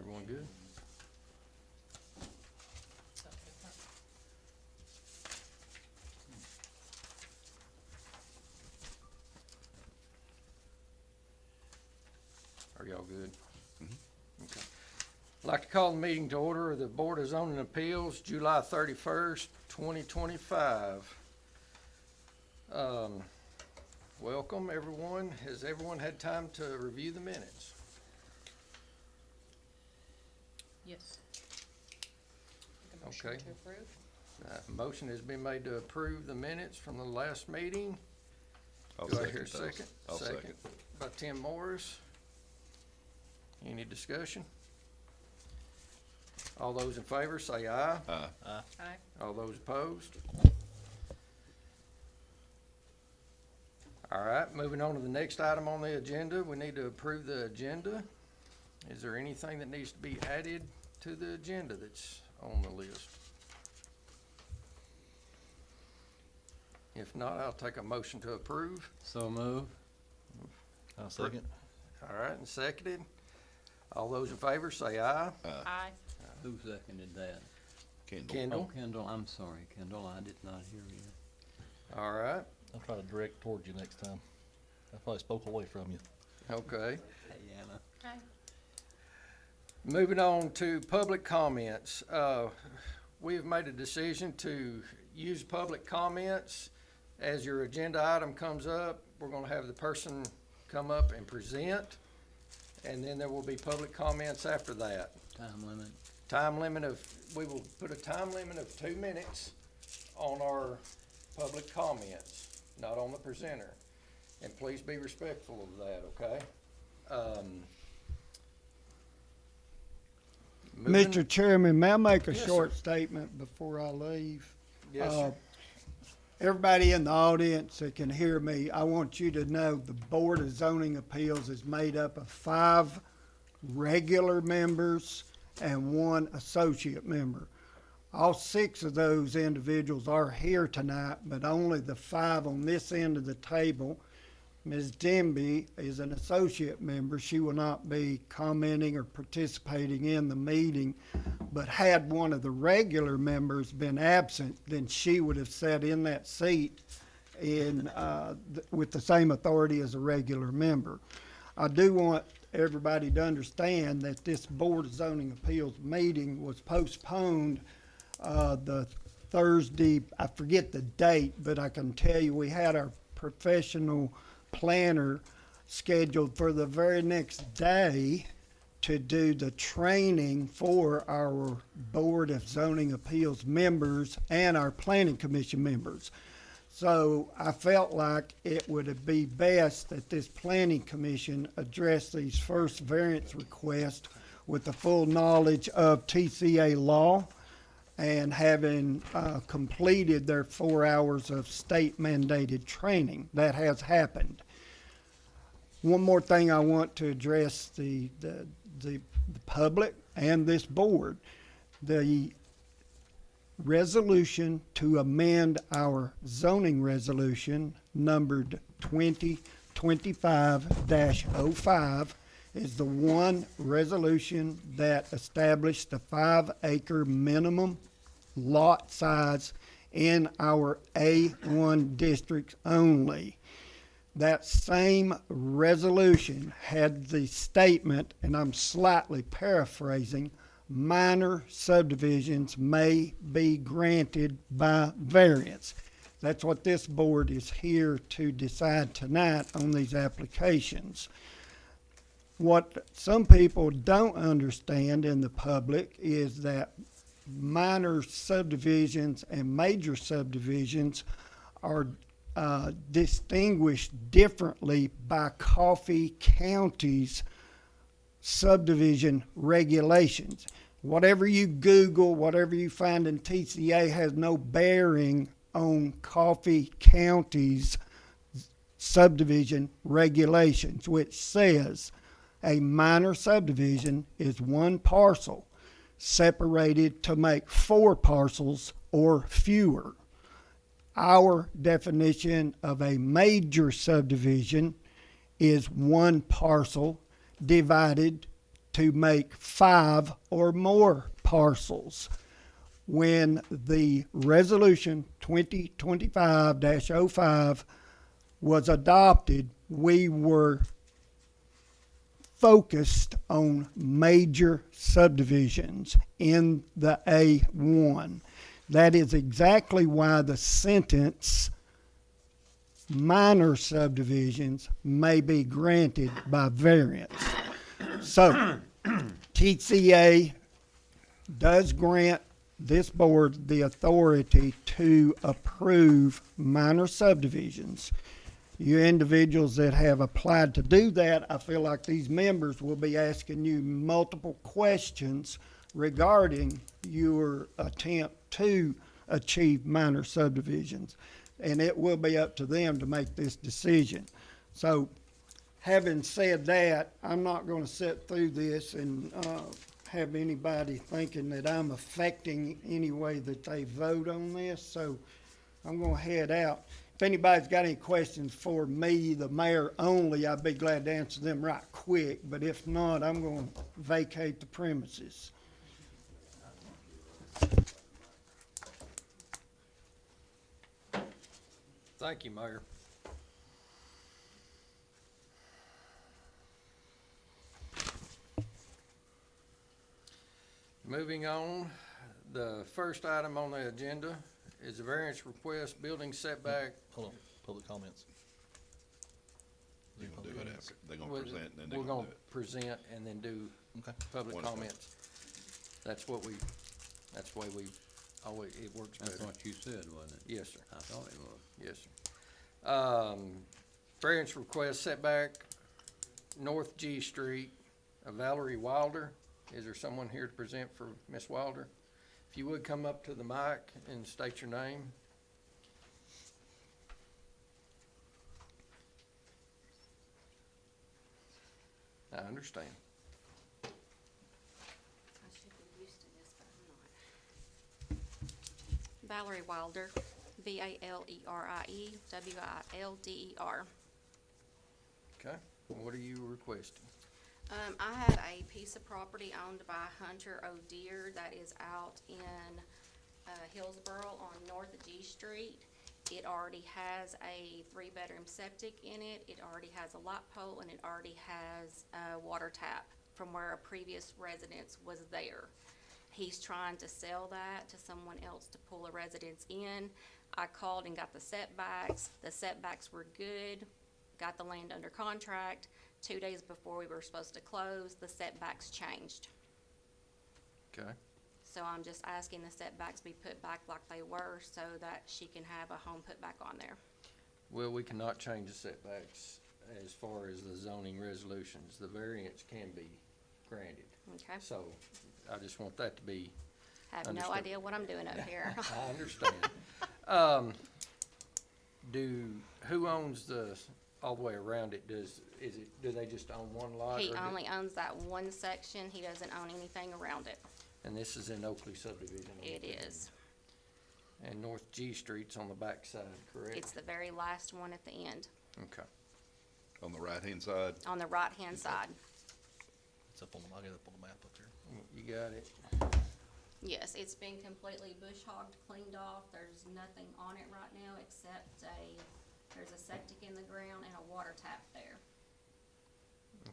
Everyone good? Are y'all good? Okay. I'd like to call the meeting to order of the Board of Zoning Appeals, July 31st, 2025. Welcome, everyone. Has everyone had time to review the minutes? Yes. Make a Okay. motion to approve. Motion has been made to approve the minutes from the last meeting. I'll Do I hear a second those. second? I'll second. By Tim Morris. Any discussion? All those in favor say aye. Aye. All those opposed? All right, moving on to the next item on the agenda, we need to approve the agenda. Is there anything that needs to be added to the agenda that's on the list? If not, I'll take a motion to approve. So move. I'll second. All right, and seconded. All those in favor say aye. Aye. Who seconded that? Kendall. Kendall? Oh, Kendall, I'm sorry, Kendall, I did not hear you. All right, I'll try to direct towards you next time. I probably spoke away from you. okay. Hey, Anna. Aye. Moving on to public comments. We have made a decision to use public comments. As your agenda item comes up, we're gonna have the person come up and present, and then there will be public comments after that. Time limit. We will put a time limit of 2 minutes on our public comments, not on the presenter. And please be respectful of that, okay? Moving- Mr. Chairman, may I make a Yes, short statement before I leave? Yes, sir. Everybody in the audience that can hear me, I want you to know the Board of Zoning Appeals is made up of 5 regular members and 1 associate member. All 6 of those individuals are here tonight, but only the 5 on this end of the table. Ms. Denby is an associate member. She will not be commenting or participating in the meeting, but had one of the regular members been absent, then she would have sat in that seat with the same authority as a regular member. I do want everybody to understand that this Board of Zoning Appeals meeting was postponed the Thursday, I forget the date, but I can tell you we had our professional planner scheduled for the very next day to do the training for our Board of Zoning Appeals members and our Planning Commission members. So I felt like it would be best that this Planning Commission address these first variance requests with the full knowledge of TCA law and having completed their 4 hours of state mandated training. That has happened. One more thing I want to address the public and this board. The resolution to amend our zoning resolution numbered 2025-05 is the one resolution that established the 5-acre minimum lot size in our A1 districts only. That same resolution had the statement, and I'm slightly paraphrasing, minor subdivisions may be granted by variance. That's what this board is here to decide tonight on these applications. What some people don't understand in the public is that minor subdivisions and major subdivisions are distinguished differently by Coffee County's subdivision regulations. Whatever you Google, whatever you find in TCA has no bearing on Coffee County's subdivision regulations, which says a minor subdivision is one parcel separated to make 4 parcels or fewer. Our definition of a major subdivision is one parcel divided to make 5 or more parcels. When the resolution 2025-05 was adopted, we were focused on major subdivisions in the A1. That is exactly why the sentence minor subdivisions may be granted by variance. So, TCA does grant this board the authority to approve minor subdivisions. You individuals that have applied to do that, I feel like these members will be asking you multiple questions regarding your attempt to achieve minor subdivisions. And it will be up to them to make this decision. So, having said that, I'm not gonna sit through this and, have anybody thinking that I'm affecting any way that they vote on this, so I'm gonna head out. If anybody's got any questions for me, the mayor only, I'd be glad to answer them right quick, but if not, I'm gonna vacate the premises. Thank you, Mayor. Moving on, the first item on the agenda is a variance request, building setback. Hold on, public comments. They're gonna do it after, they're gonna We're- present, and then they're We're gonna gonna do it. present and then do Okay. public One at a time. comments. That's what we, that's the way we, always, it works That's better. what you said, wasn't it? Yes, sir. I thought it was. Yes, sir. Variance request setback, North G Street, Valerie Wilder. Is there someone here to present for Ms. Wilder? If you would come up to the mic and state your name. I understand. I should be used to this, but I'm not. Valerie Wilder, Valerie, Wilder. Okay, what are you requesting? I have a piece of property owned by Hunter O'Dear that is out in Hillsborough on North G Street. It already has a 3-bedroom septic in it. It already has a light pole, and it already has a water tap from where a previous residence was there. He's trying to sell that to someone else to pull a residence in. I called and got the setbacks. The setbacks were good. Got the land under contract. 2 days before we were supposed to close, the setbacks changed. Okay, So I'm just asking the setbacks be put back like they were so that she can have a home put back on there. well, we cannot change the setbacks as far as the zoning resolutions. The variance can be granted. Okay? So I just want that to be, I have no Understood. idea what I'm doing up here. I understand. Who owns all the way around it? Do they just own one lot? He or do- only owns that one section. He doesn't own anything around it. And this is in Oakley subdivision? It is. And North G Street's on the back side, correct? It's the very last one at the end, Okay. On the right-hand side, on the right-hand side. It's up on the, I'll get it up on the map up there. You got it? Yes, it's been completely bush hogged, cleaned off. There's nothing on it right now except there's a septic in the ground and a water tap there.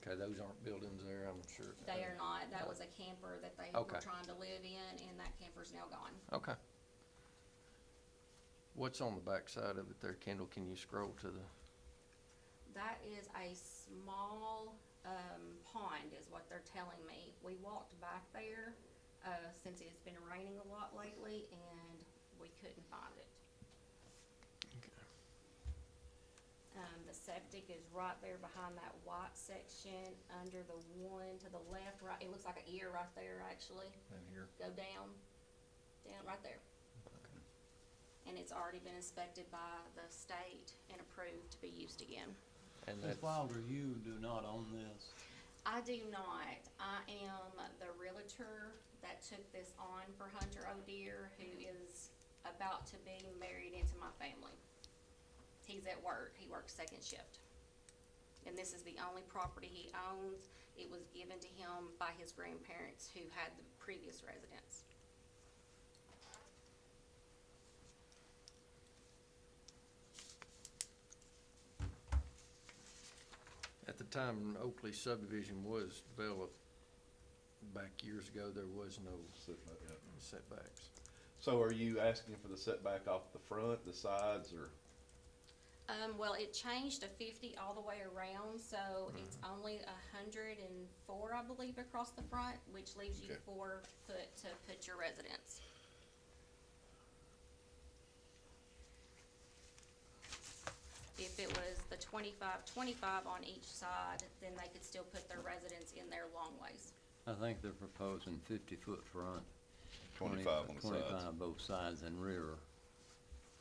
Okay, those aren't buildings there, I'm sure. They are not. That was a camper that they Okay. were trying to live in, and that camper's now gone. Okay. What's on the back side of it there, Kendall? Can you scroll to the, That is a small, pond is what they're telling me. We walked back there, since it's been raining a lot lately, and we couldn't find it. The septic is right there behind that white section, under the one to the left, right, it looks like an ear right there, actually. And here. Go down right there. And it's already been inspected by the state and approved to be used again. and Ms. that's, Wilder, you do not own this. I do not. I am the realtor that took this on for Hunter O'Dear, who is about to be married into my family. He's at work. He works second shift. and this is the only property he owns. It was given to him by his grandparents who had the previous residence. At the time Oakley subdivision was developed back years ago, there was no Setback, yeah. setbacks. So are you asking for the setback off the front, the sides, or? Well, it changed to 50 all the way around, so it's only 104, I believe, across the front, which leaves you Okay. 4 foot to put your residence. If it was the 25 on each side, then they could still put their residence in there long ways. I think they're proposing 50-foot front. 25 on the sides. 25 both sides and rear.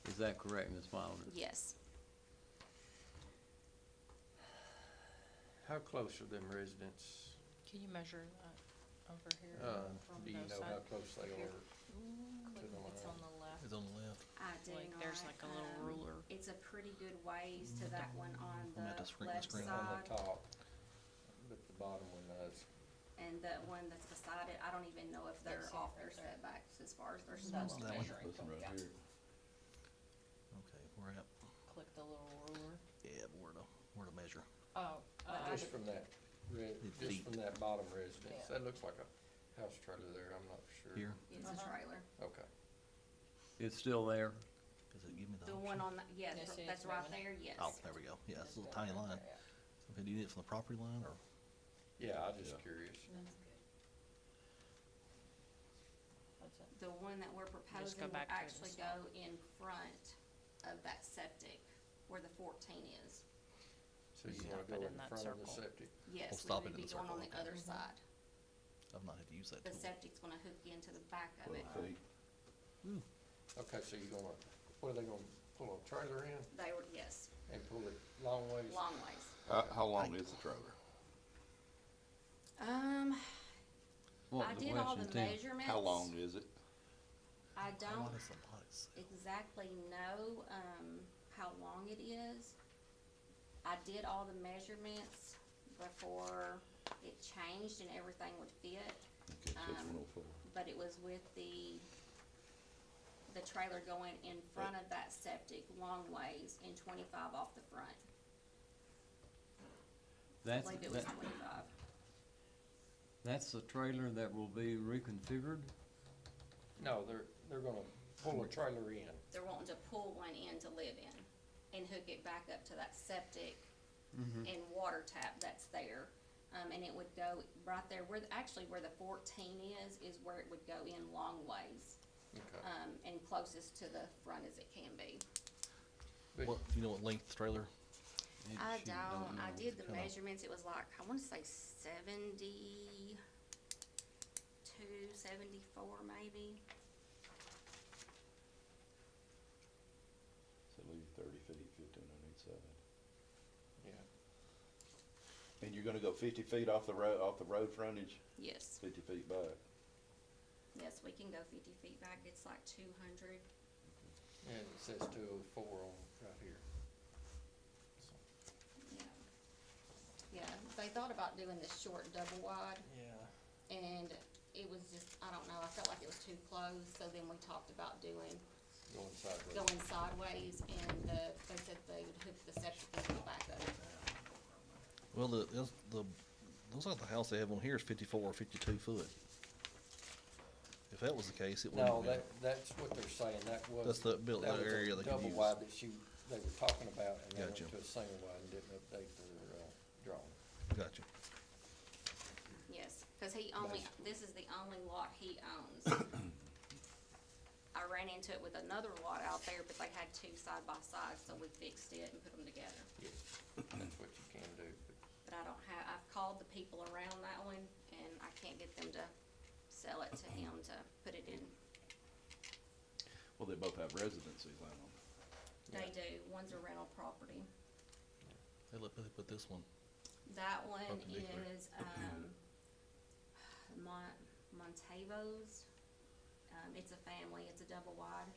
Is that correct, Ms. Wilder? Yes. How close are them residents? Can you measure that over here? from Do you both know how sides? close they Here. are? Click, it's on the left. It's on the left. I do Like, there's not, like a little ruler. It's a pretty good ways to that one on I'm at the the screen- left screen. On side. the top, but the bottom one is. And the one that's beside it, I don't even know if they're That's it off right their there. setbacks as far as their That's stuff. the That one? measuring This one tool. right here. Okay, we're at, Click the little ruler. yeah, but where to measure. Oh, Just from that, just feet. from that bottom residence, Yeah. that looks like a house trailer there, I'm not sure. Here, It's a Uh-huh. trailer. Okay. It's still there? does it give me the The option? one on the, yes, Yes, it that's is right moving. there, yes. Oh, there we go. Yeah, it's a little tiny line. Okay, do you need it from the property line or? Yeah, I'm just Yeah. curious. That's good. That's it. The one that we're proposing will back to actually this go in front of that septic where the 14 is. So you Stop wanna it go in in that front of the circle. septic? Yes, We'll we stop would it be in the going on circle, the okay. other side. I've not had to use that The tool. septic's gonna hook into the back of it. 12 feet. Okay, so you're gonna, what are they gonna pull a trailer in They were, yes, and pull it long ways? long ways. How long is the trailer? What I was the did all the question, Tim? measurements. How long is it? I How don't long is the lot itself? exactly know, how long it is. I did all the measurements before it changed and everything would fit, Okay, so it's 104. but it was with the trailer going in front of that septic long ways and 25 off the front. I That's, believe it was that- 25. that's the trailer that will be reconfigured? No, they're gonna pull a trailer in. They're wanting to pull one in to live in and hook it back up to that septic and water tap that's there. And it would go right there where, actually where the 14 is where it would go in long ways. Okay. And closest to the front as it can be. But What, you know what length trailer? Maybe I she don't, I know. did the Kinda- measurements, it was like, I wanna say 72, 74 maybe. So leave 30 feet, 15 on each side. yeah. And you're gonna go 50 feet off the road frontage, Yes, 50 feet back? yes, we can go 50 feet back, it's like 200. And it says 204 on, right here. So, Yeah, they thought about doing this short double wide, yeah. and it was just, I don't know, I felt like it was too close, so then we talked about Going sideways. going sideways, and, they said they would hook the septic into the back of it. Well, looks like the house they have on here is 54 or 52 foot. If that was the case, it No, wouldn't be. that's what they're saying, that was. That's the built that was the area they could double use. wide that they were talking about, and they went Gotcha. to a single wide and didn't update their, drawing. Gotcha. Yes, cause he only, this is the only lot he owns. I ran into it with another lot out there, but they had two side by side, so we fixed it and put them together. Yes, that's what you can do, But I don't have, I've called the people around that one, and I can't get them to sell it to him to put it in. Well, they both have residencies on them. They do, one's a rental property. They put this one. That one Perpendicular. is, Montevo's. It's a family, it's a double wide,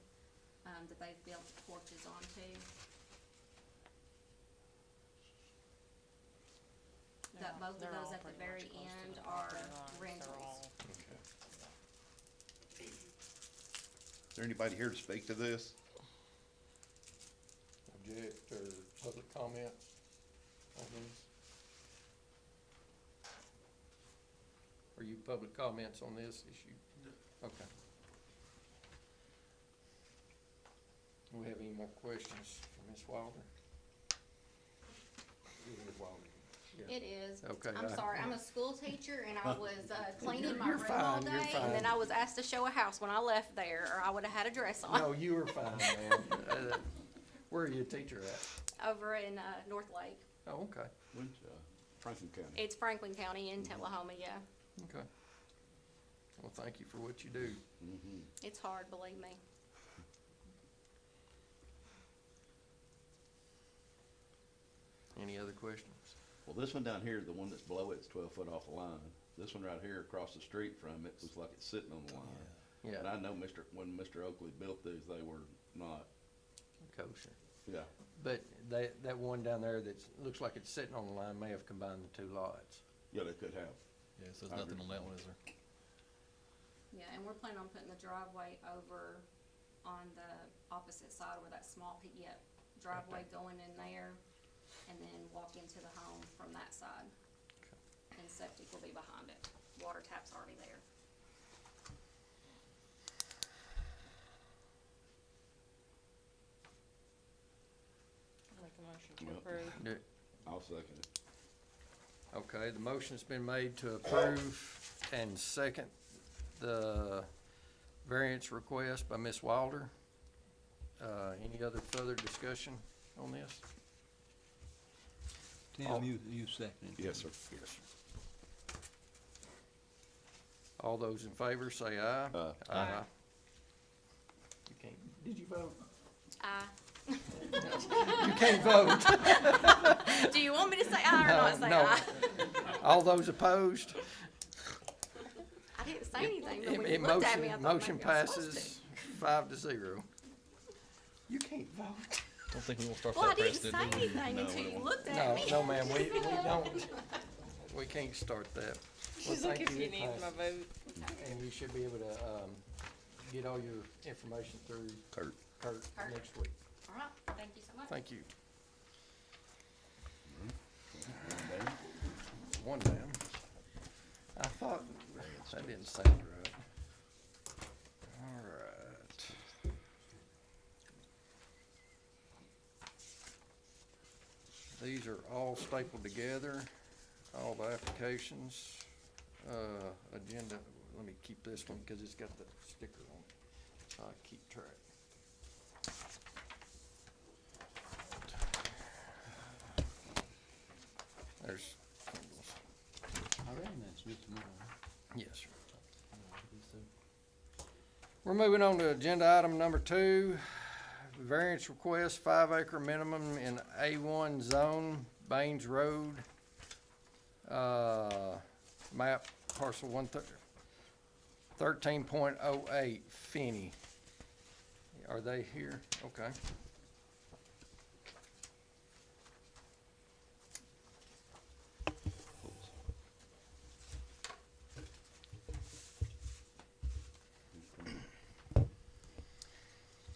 that they've built porches onto. that both of They're all those at the pretty very much close to end the are property lines. They're rentals. all- Is there anybody here to speak to this? Object or public comments on this? Are you public comments on this issue? Okay. Do we have any more questions for Ms. Wilder? Yeah. It is. Okay, I'm sorry, I'm a school teacher and I was cleaning my You're room all fine, you're day, and then fine. I was asked to show a house when I left there, or I would've had a dress on. No, you were fine, man. Where are you a teacher at? Over in, North Lake. Oh, okay, Which, Franklin County. It's Franklin County in Tullahoma, yeah. okay. Well, thank you for what you do. Mm-hmm. It's hard, believe me. Any other questions? Well, this one down here, the one that's below it's 12 foot off the line. This one right here across the street from it looks like it's sitting on the line. And Yeah, I know when Mr. Oakley built these, they were not, kosher. yeah. But that one down there that looks like it's sitting on the line may have combined the two lots. Yeah, they could have. Yeah, so I there's nothing agree. on that one, is there? Yeah, and we're planning on putting the driveway over on the opposite side where that small, driveway going in there, and then walk into the home from that side. And septic will be behind it. Water tap's already there. Make a motion to Well- approve. Do- I'll second it. Okay, the motion's been made to approve and second the variance request by Ms. Wilder. Any other further discussion on this? Tim, you seconded. Yes, sir. Yes. All those in favor say aye. Aye. You can't, did you vote? Aye. You can't vote. Do you want me to say aye or not say No. aye? All those opposed? I didn't say anything, but when It you looked at me, I motion, thought motion maybe I was supposed to. passes 5-0. You can't vote. Don't think we will start Well, I that didn't say precedent, do we? anything No, until we you don't. looked at No, me. no, ma'am, we don't, we can't start that. Well, She's like, thank if you, you it need my passed. vote. And you should be able to, get all your information through Kurt. Kurt Kurt. next week. All right, thank you so much. Thank you. One down. One down. I thought, that didn't sound right. All right. These are all stapled together, all the applications. Agenda, let me keep this one because it's got the sticker on it, so I keep track. There's Kendall's. I reckon that's just more. Yes, sir. We're moving on to agenda item number 2, variance request, 5 acre minimum in A1 zone, Baines Road. Map parcel 13.08, Finney. Are they here? Okay.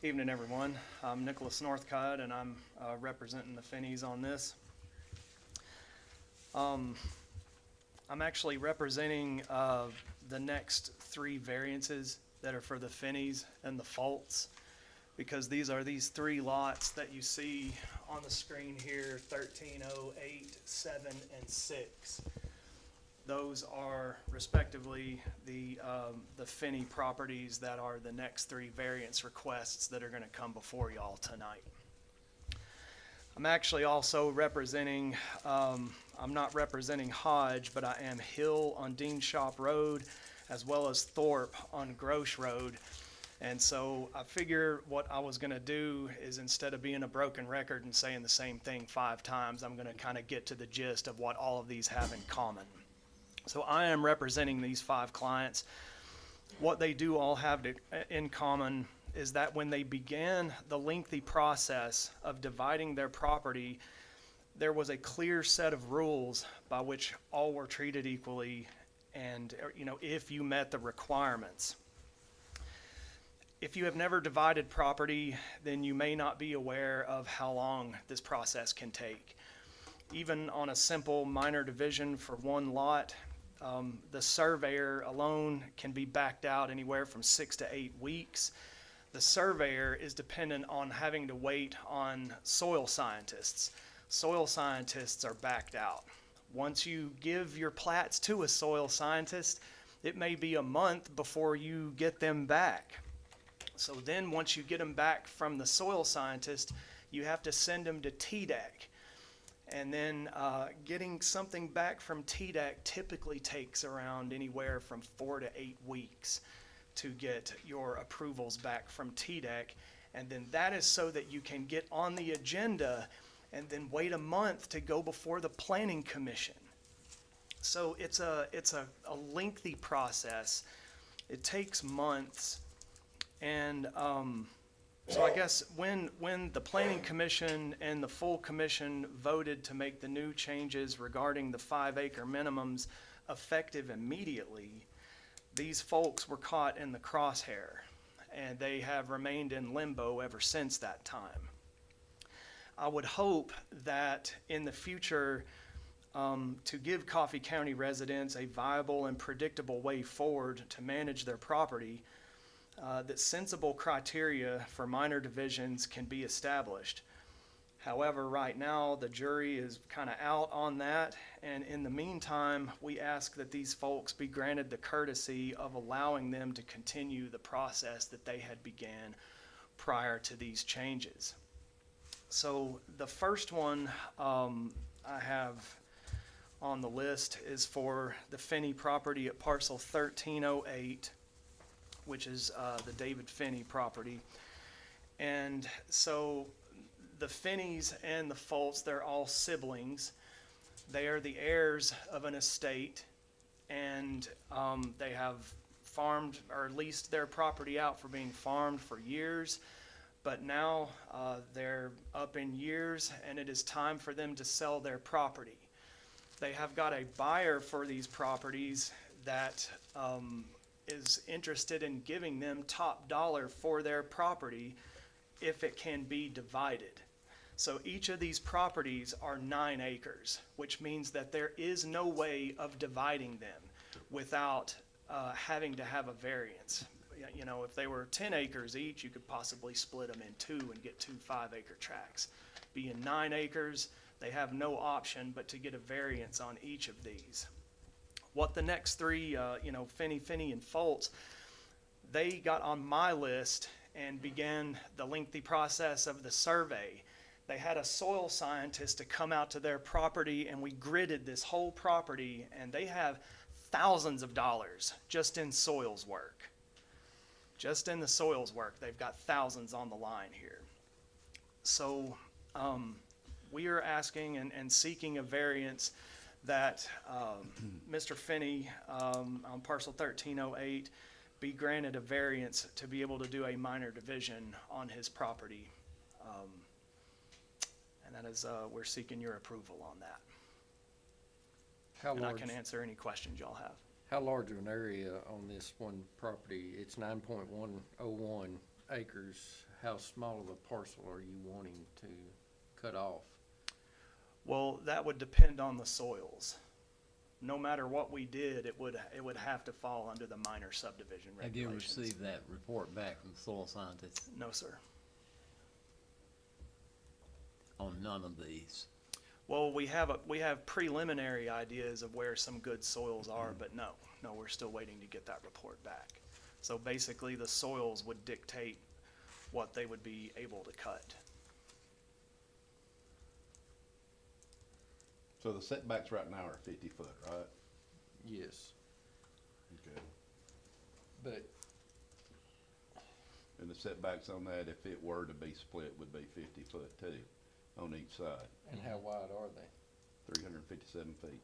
Evening, everyone. I'm Nicholas Northcott, and I'm representing the Finneys on this. I'm actually representing the next 3 variances that are for the Finneys and the Faults, because these are these 3 lots that you see on the screen here, 1308, 7, and 6. Those are respectively the Finney properties that are the next 3 variance requests that are gonna come before y'all tonight. I'm actually also representing, I'm not representing Hodge, but I am Hill on Dean Shop Road, as well as Thorp on Grosh Road. And so I figure what I was gonna do is, instead of being a broken record and saying the same thing 5 times, I'm gonna kinda get to the gist of what all of these have in common. So I am representing these 5 clients. What they do all have in common is that when they began the lengthy process of dividing their property, there was a clear set of rules by which all were treated equally and, if you met the requirements. If you have never divided property, then you may not be aware of how long this process can take. Even on a simple minor division for one lot, the surveyor alone can be backed out anywhere from 6 to 8 weeks. The surveyor is dependent on having to wait on soil scientists. Soil scientists are backed out. Once you give your plats to a soil scientist, it may be a month before you get them back. So then once you get them back from the soil scientist, you have to send them to TDEC. And then getting something back from TDEC typically takes around anywhere from 4 to 8 weeks to get your approvals back from TDEC. And then that is so that you can get on the agenda and then wait a month to go before the Planning Commission. So it's a lengthy process. It takes months. And so I guess when the Planning Commission and the full commission voted to make the new changes regarding the 5-acre minimums effective immediately, these folks were caught in the crosshair, and they have remained in limbo ever since that time. I would hope that in the future, to give Coffee County residents a viable and predictable way forward to manage their property, that sensible criteria for minor divisions can be established. However, right now, the jury is kind of out on that, and in the meantime, we ask that these folks be granted the courtesy of allowing them to continue the process that they had began prior to these changes. So the first one I have on the list is for the Finney property at parcel 1308, which is the David Finney property. And so the Finneys and the Foltz, they're all siblings. They are the heirs of an estate, and they have farmed or leased their property out for being farmed for years. But now they're up in years, and it is time for them to sell their property. They have got a buyer for these properties that is interested in giving them top dollar for their property if it can be divided. So each of these properties are 9 acres, which means that there is no way of dividing them without having to have a variance. You know, if they were 10 acres each, you could possibly split them in 2 and get 2 5-acre tracts. Being 9 acres, they have no option but to get a variance on each of these. What the next 3, Finney, and Foltz, they got on my list and began the lengthy process of the survey. They had a soil scientist to come out to their property, and we gridded this whole property, and they have thousands of dollars just in soils work. Just in the soils work, they've got thousands on the line here. So we are asking and seeking a variance that Mr. Finney on parcel 1308 be granted a variance to be able to do a minor division on his property. And that is, we're seeking your approval on that. How And I large, can answer any questions y'all have. how large of an area on this one property? It's 9.101 acres. How small of a parcel are you wanting to cut off? Well, that would depend on the soils. No matter what we did, it would have to fall under the minor subdivision Have you regulations. received that report back from the soil scientists No, sir. on none of these? Well, we have preliminary ideas of where some good soils are, but no, we're still waiting to get that report back. So basically, the soils would dictate what they would be able to cut. So the setbacks right now are 50 foot, right? Yes, Okay. but And the setbacks on that, if it were to be split, would be 50 foot too, on each side, and how wide are they? 357 feet.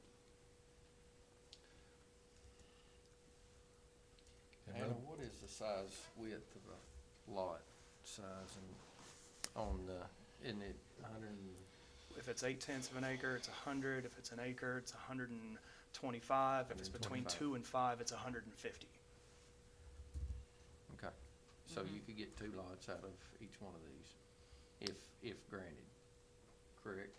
Anna, what is the size width of a lot size and on the, isn't it 100, if it's 8/10 of an acre, it's 100. If it's an acre, it's 125. If it's between 125. 2 and 5, it's 150. Okay, so you could get 2 lots out of each one of these, if granted, correct?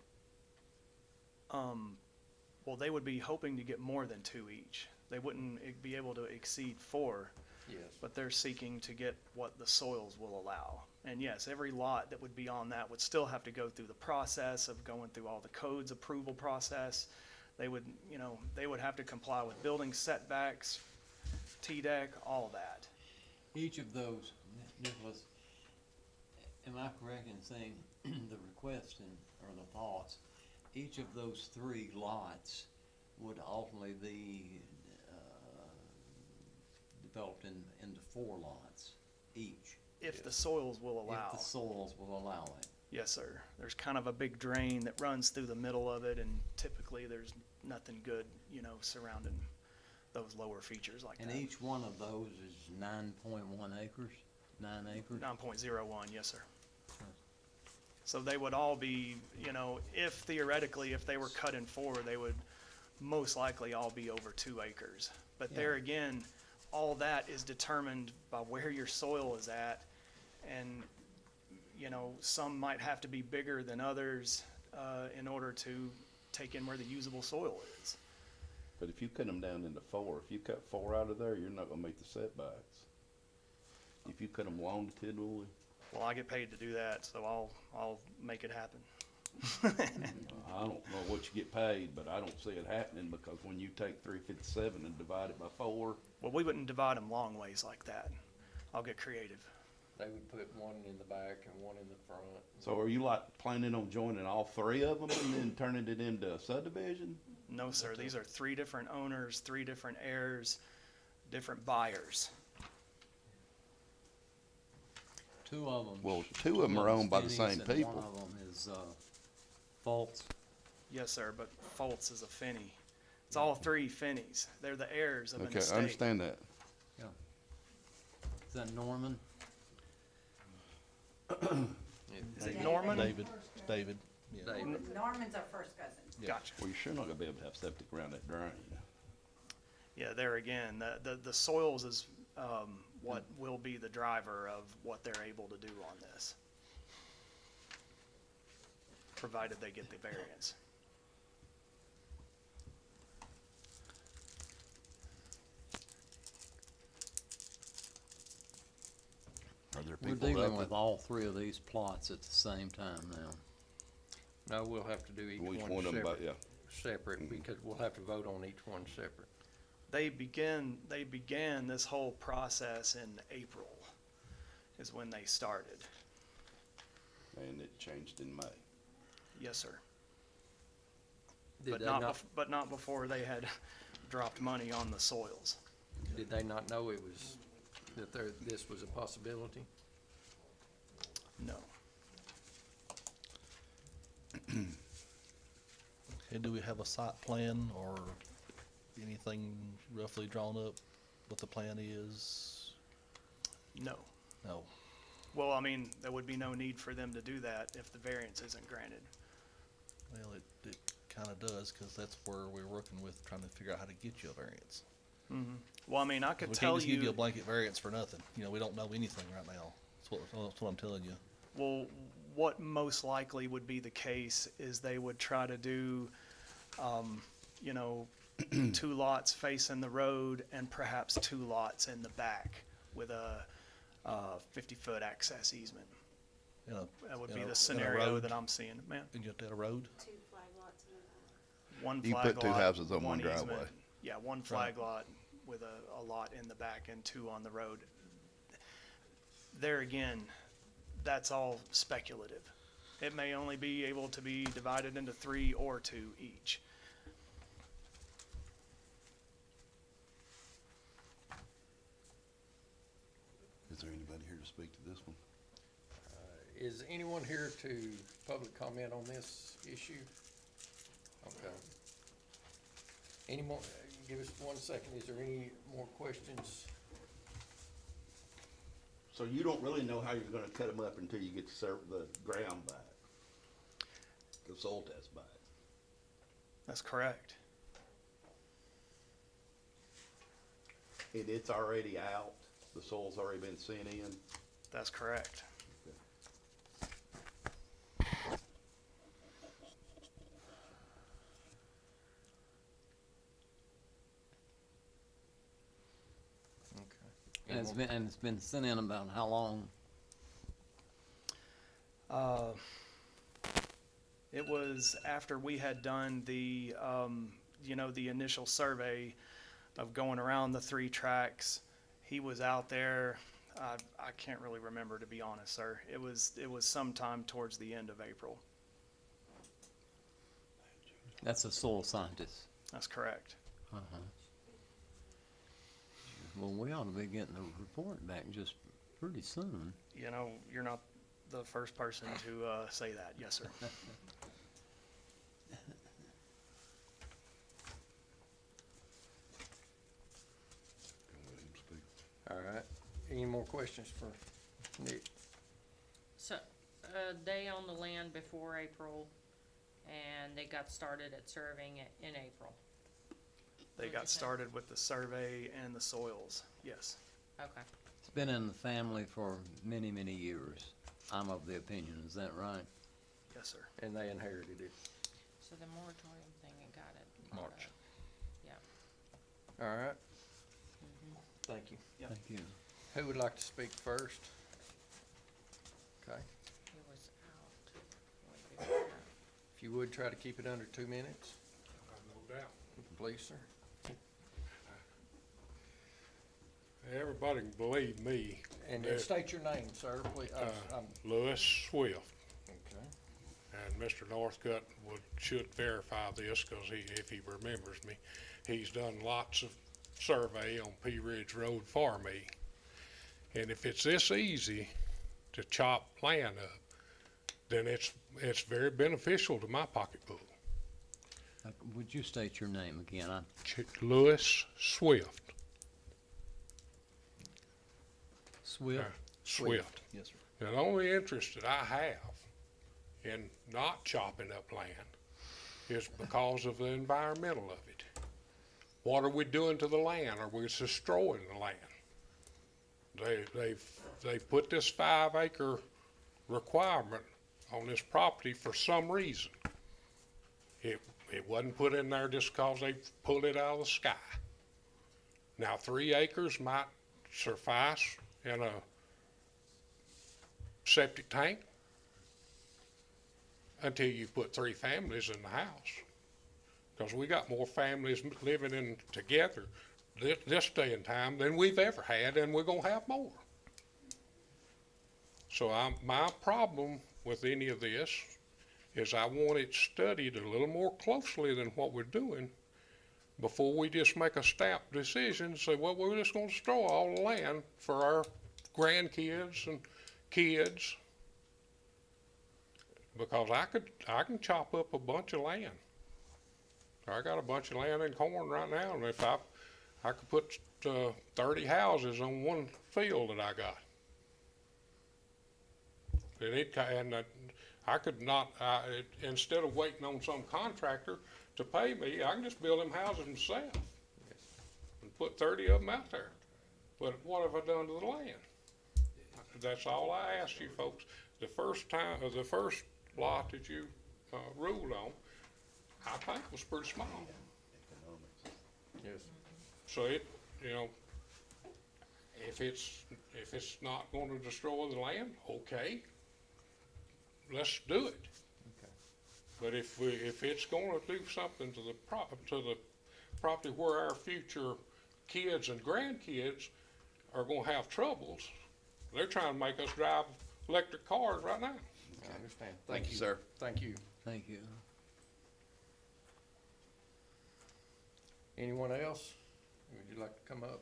Well, they would be hoping to get more than 2 each. They wouldn't be able to exceed 4, Yes. but they're seeking to get what the soils will allow. And yes, every lot that would be on that would still have to go through the process of going through all the codes approval process. They would, they would have to comply with building setbacks, T-deck, all that. Each of those, Nicholas, am I correct in saying the request or the thoughts, each of those 3 lots would ultimately be developed into 4 lots each? If the soils will allow. If the soils will allow it. Yes, sir. There's kind of a big drain that runs through the middle of it, and typically there's nothing good, surrounding those lower features like that. And each one of those is 9.1 acres? 9 acres? 9.01, yes, sir. So they would all be, if theoretically, if they were cut in 4, they would most likely all be over 2 acres. But there again, all that is determined by where your soil is at, and, some might have to be bigger than others in order to take in where the usable soil is. But if you cut them down into 4, if you cut 4 out of there, you're not gonna meet the setbacks. If you cut them longitudinally, Well, I get paid to do that, so I'll make it happen. I don't know what you get paid, but I don't see it happening, because when you take 357 and divide it by 4, Well, we wouldn't divide them long ways like that. I'll get creative. They would put one in the back and one in the front. so are you like planning on joining all 3 of them and then turning it into a subdivision? No, sir, these are 3 different owners, 3 different heirs, different buyers. 2 of them. Well, 2 of them are owned by the same One people. of them is Fultz. Yes, sir, but Fultz is a Finney. It's all 3 Finneys. They're the heirs of an Okay, estate. I understand that. Yeah. Is that Norman? Is it Norman? David, yeah. David. Norman's our first cousin. Gotcha. Well, you're sure not gonna be able to have septic around that drain. Yeah, there again, the soils is what will be the driver of what they're able to do on this, provided they get the variance. Are there We're people dealing up with at all 3 of these plots at the same time now. No, we'll have to do each each one one of them, separate. yeah. Separate, because we'll have to vote on each one separate. They began this whole process in April, is when they started. And it changed in May. Yes, sir. Did But they not, not, but not before they had dropped money on the soils. did they not know it was, that this was a possibility? No. And do we have a site plan or anything roughly drawn up, what the plan is? No. No. Well, I mean, there would be no need for them to do that if the variance isn't granted. Well, it kinda does, cause that's where we're working with, trying to figure out how to get you a variance. Well, I mean, I could We tell can't just give you a you, blanket variance for nothing, we don't know anything right now, that's what I'm telling you. well, what most likely would be the case is they would try to do, 2 lots facing the road and perhaps 2 lots in the back with a 50-foot access easement. That would be the scenario that I'm seeing, man. And you have to have a road? 2 flag lots in the back. One You flag put 2 lot, houses on one easement. driveway. Yeah, 1 flag lot with a lot in the back and 2 on the road. There again, that's all speculative. It may only be able to be divided into 3 or 2 each. Is there anybody here to speak to this one? Is anyone here to public comment on this issue? Okay. Any more, give us 1 second, is there any more questions? So you don't really know how you're gonna cut them up until you get the ground back? the soil test back. That's correct. And it's already out, the soil's already been sent in. That's correct. And it's been sent in about how long? It was after we had done the, the initial survey of going around the 3 tracks. He was out there, I can't really remember, to be honest, sir. It was sometime towards the end of April. That's a soil scientist. That's correct. Uh-huh. Well, we ought to be getting a report back just pretty soon. You're not the first person to say that. Yes, sir. All right. Any more questions for Nick? So, they own the land before April, and they got started at surveying it in April. They What'd got you say? started with the survey and the soils. Yes. Okay. It's been in the family for many, many years. I'm of the opinion, is that right? Yes, sir. And they inherited it. So the moratorium thing, it got it. March. Yeah. All right. Thank you. Yep. Thank you. Who would like to speak first? Okay. It was out. way before that. If you would, try to keep it under 2 minutes. No doubt. Please, sir. Everybody can believe me. And that, state your name, sir, please. Lewis Swift Okay. and Mr. Northcutt should verify this because if he remembers me, he's done lots of survey on Pea Ridge Road for me. And if it's this easy to chop land up, then it's very beneficial to my pocketbook. Would you state your name again? Lewis Swift. Swift? Swift. Yes, sir. Now, the only interest that I have in not chopping up land is because of the environmental of it. What are we doing to the land? Are we destroying the land? They put this 5-acre requirement on this property for some reason. It wasn't put in there just because they pulled it out of the sky. Now, 3 acres might suffice in a septic tank until you put 3 families in the house. Because we got more families living in together this day and time than we've ever had, and we're gonna have more. So my problem with any of this is I want it studied a little more closely than what we're doing before we just make a stamp decision and say, well, we're just gonna destroy all the land for our grandkids and kids. Because I can chop up a bunch of land. I got a bunch of land in corn right now, and if I could put 30 houses on one field that I got. And I could not, instead of waiting on some contractor to pay me, I can just build them houses myself and put 30 of them out there. But what have I done to the land? That's all I ask you folks. The first lot that you ruled on, I think was pretty small. Yes. So if it's not going to destroy the land, okay, let's do it. Okay. But if it's going to do something to the property where our future kids and grandkids are going to have troubles, they're trying to make us drive electric cars right now. I understand. Thank you, sir. Thank you. Thank you. Anyone else? Would you like to come up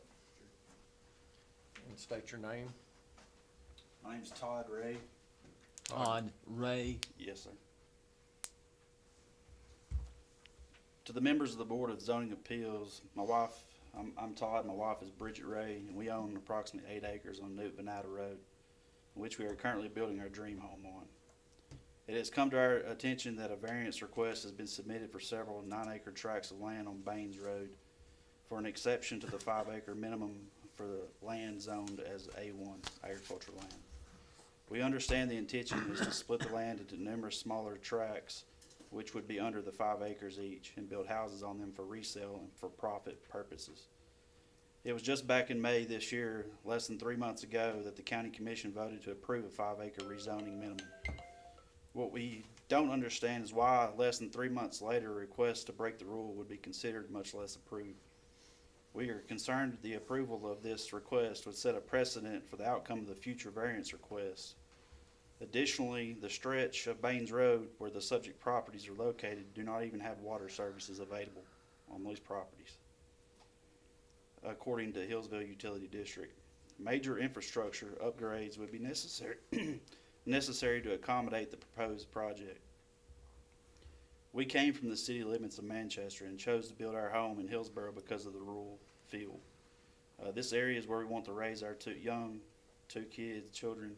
and state your name? My name's Todd Ray. Todd Ray. Yes, sir. To the members of the Board of Zoning Appeals, my wife, I'm Todd, my wife is Bridget Ray, and we own approximately 8 acres on Newt Venata Road, which we are currently building our dream home on. It has come to our attention that a variance request has been submitted for several 9-acre tracts of land on Baines Road for an exception to the 5-acre minimum for the land zoned as A1 agricultural land. We understand the intention is to split the land into numerous smaller tracts, which would be under the 5 acres each, and build houses on them for resale and for profit purposes. It was just back in May this year, less than 3 months ago, that the county commission voted to approve a 5-acre rezoning minimum. What we don't understand is why less than 3 months later, a request to break the rule would be considered, much less approved. We are concerned that the approval of this request would set a precedent for the outcome of the future variance requests. Additionally, the stretch of Baines Road where the subject properties are located do not even have water services available on those properties, according to Hillsville Utility District. Major infrastructure upgrades would be necessary to accommodate the proposed project. We came from the city limits of Manchester and chose to build our home in Hillsborough because of the rural feel. This area is where we want to raise our two children,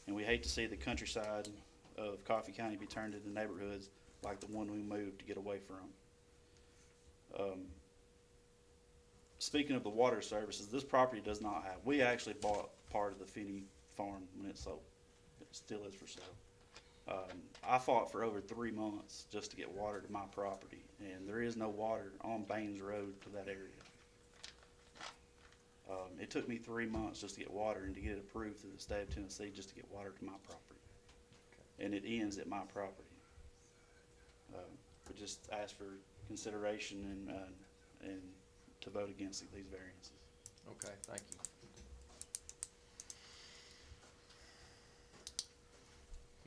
and we hate to see the countryside of Coffee County be turned into neighborhoods like the one we moved to get away from. Speaking of the water services, this property does not have, we actually bought part of the Finney farm when it sold. It still is for sale. I fought for over 3 months just to get water to my property, and there is no water on Baines Road to that area. It took me 3 months just to get water and to get it approved through the state of Tennessee just to get water to my property. And it ends at my property. We just ask for consideration and to vote against these variances. Okay, thank you.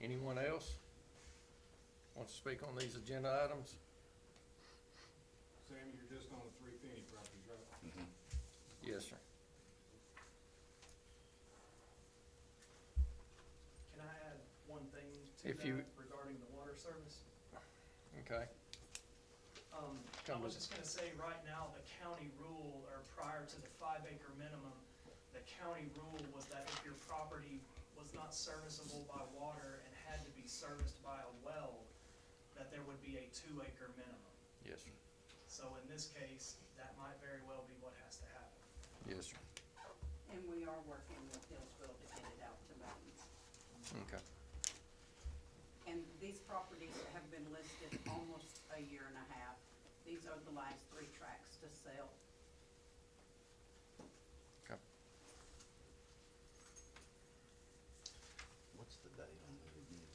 Anyone else wants to speak on these agenda items? Sam, you're just on the 3 Finney properties, right? Yes, sir. Can I add one thing to If you- that regarding the water service? Okay. I was just gonna say, right now, the county rule, or prior to the 5-acre minimum, the county rule was that if your property was not serviceable by water and had to be serviced by a well, that there would be a 2-acre minimum. Yes, sir. So in this case, that might very well be what has to happen. Yes, sir. And we are working with Hillsville to get it out to Baines. Okay. And these properties have been listed almost a year and a half. These are the last 3 tracts to sell. Okay. What's the date on that again?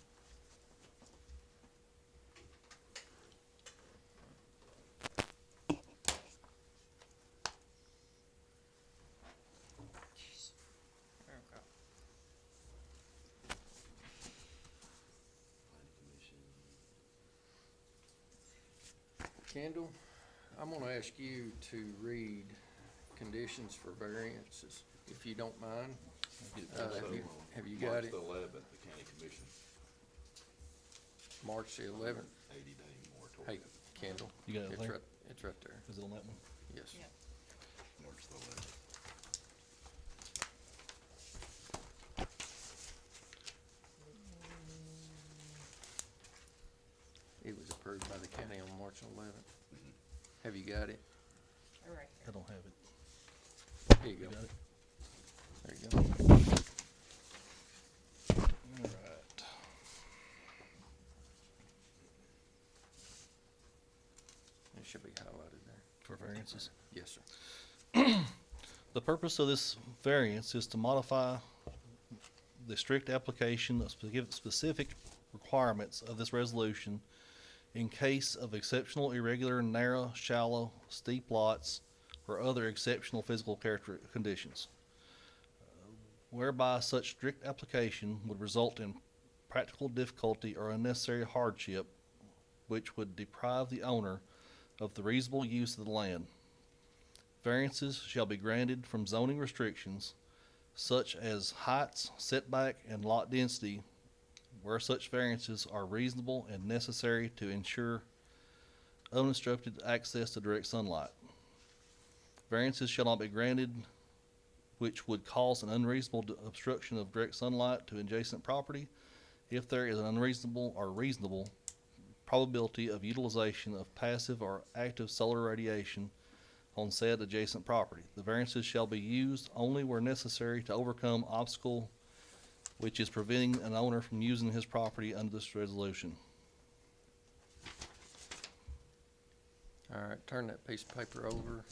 Okay. Kendall, I'm gonna ask you to read conditions for variances, if you don't mind. Have you got it? March the 11th, the county commission, March the 11th. 80-day Hey, moratorium. Kendall. You got it It's there? right, it's right there. Is it on that one? Yes. Yeah. March the 11th. It was approved by the county on March 11th. Have you got it? All right. I don't have it. Here you You go. got it? There you go. All right. It should be highlighted there. For variances. Yes, sir. The purpose of this variance is to modify the strict application of specific requirements of this resolution in case of exceptional, irregular, narrow, shallow, steep lots, or other exceptional physical character conditions, whereby such strict application would result in practical difficulty or unnecessary hardship, which would deprive the owner of the reasonable use of the land. Variances shall be granted from zoning restrictions such as heights, setback, and lot density, where such variances are reasonable and necessary to ensure uninterrupted access to direct sunlight. Variances shall not be granted which would cause an unreasonable obstruction of direct sunlight to adjacent property, if there is an unreasonable or reasonable probability of utilization of passive or active solar radiation on said adjacent property. The variances shall be used only where necessary to overcome obstacle which is preventing an owner from using his property under this resolution. All right, turn that piece of paper over,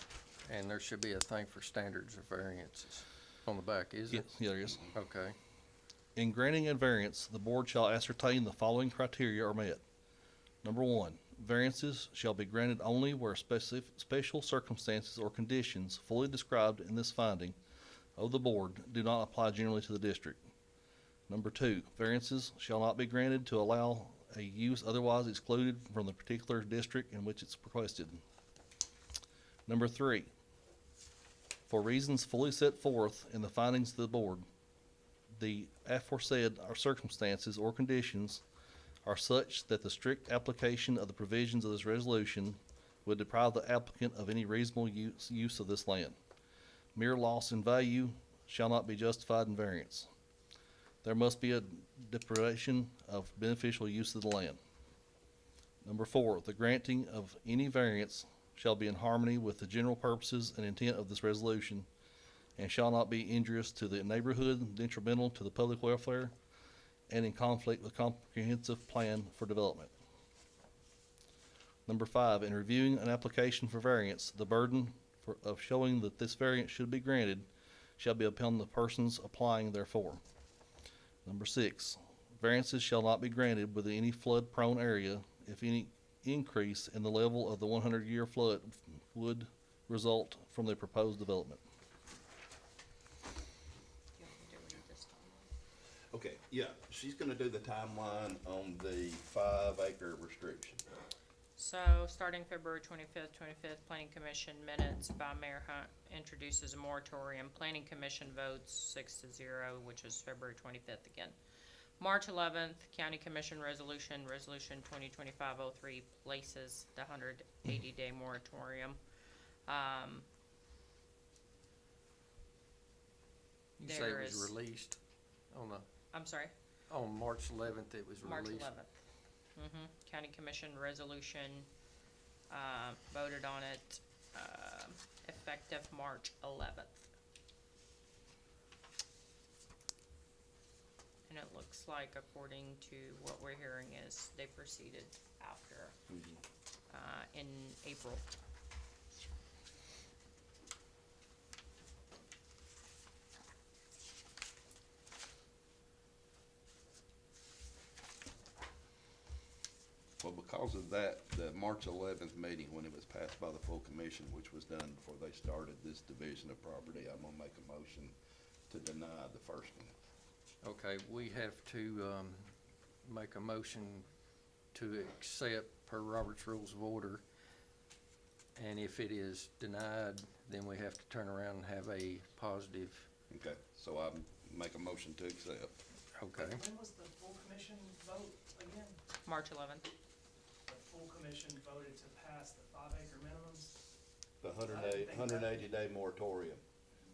and there should be a thing for standards of variances on the back, is it? Yeah, there is. Okay. In granting a variance, the board shall ascertain the following criteria are met. Number one, variances shall be granted only where special circumstances or conditions fully described in this finding of the board do not apply generally to the district. Number two, variances shall not be granted to allow a use otherwise excluded from the particular district in which it's requested. Number three, for reasons fully set forth in the findings of the board, the aforesaid circumstances or conditions are such that the strict application of the provisions of this resolution would deprive the applicant of any reasonable use of this land. Mere loss in value shall not be justified in variance. There must be a deprivation of beneficial use of the land. Number four, the granting of any variance shall be in harmony with the general purposes and intent of this resolution and shall not be injurious to the neighborhood, detrimental to the public welfare, and in conflict with comprehensive plan for development. Number five, in reviewing an application for variance, the burden of showing that this variance should be granted shall be upon the persons applying therefor. Number six, variances shall not be granted within any flood-prone area if any increase in the level of the 100-year flood would result from the proposed development. You want me to read this timeline? Okay, yeah, she's gonna do the timeline on the 5-acre restriction. So, starting February 25th, Planning Commission minutes by Mayor Hunt introduces a moratorium. Planning Commission votes 6-0, which is February 25th again. March 11th, County Commission resolution 2025-03 places the 180-day moratorium. You say There it was is- released on I'm sorry? on March 11th, it was March released? 11th. County Commission resolution, voted on it, effective March 11th. And it looks like, according to what we're hearing, is they proceeded after, in April. Well, because of that, the March 11th meeting, when it was passed by the full commission, which was done before they started this division of property, I'm gonna make a motion to deny the first one. Okay, we have to, make a motion to accept per Robert's Rules of Order. And if it is denied, then we have to turn around and have a positive, Okay, so I make a motion to accept. okay? When was the full commission vote again? March 11th. The full commission voted to pass the 5-acre minimums? The I didn't think that- 180-day moratorium,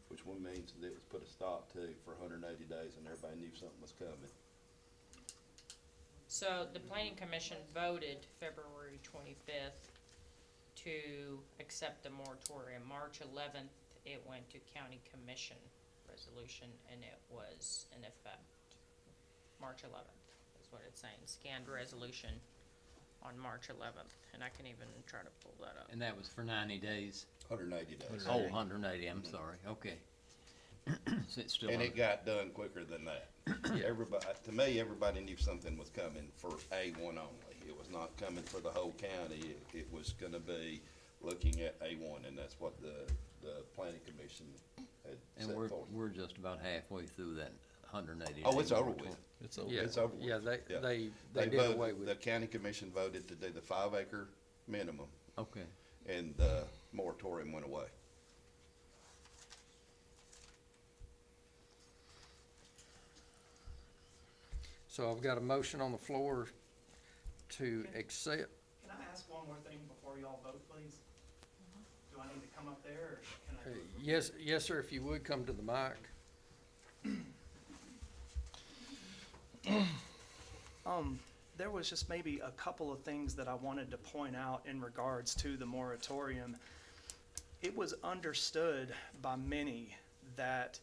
which one means that it was put a stop to for 180 days and everybody knew something was coming. So the Planning Commission voted February 25th to accept the moratorium. March 11th, it went to County Commission resolution, and it was in effect March 11th, is what it's saying. Scanned resolution on March 11th, and I can even try to pull that up. And that was for 90 days? 180 days. Oh, 180, I'm sorry, okay. So it's still And under. it got done quicker than that. Everybody, to me, everybody knew something was coming for A1 only. It was not coming for the whole county. It was gonna be looking at A1, and that's what the planning commission had And set forth. we're just about halfway through that 180 Oh, it's day over moratorium. with. It's over. Yeah, It's over with. yeah, Yeah. they They did away voted, with the it. county commission voted to do the 5-acre minimum, Okay. and the moratorium went away. So I've got a motion on the floor to accept. Can I ask one more thing before y'all vote, please? Do I need to come up there, or can I? Yes, sir, if you would, come to the mic. There was just maybe a couple of things that I wanted to point out in regards to the moratorium. It was understood by many that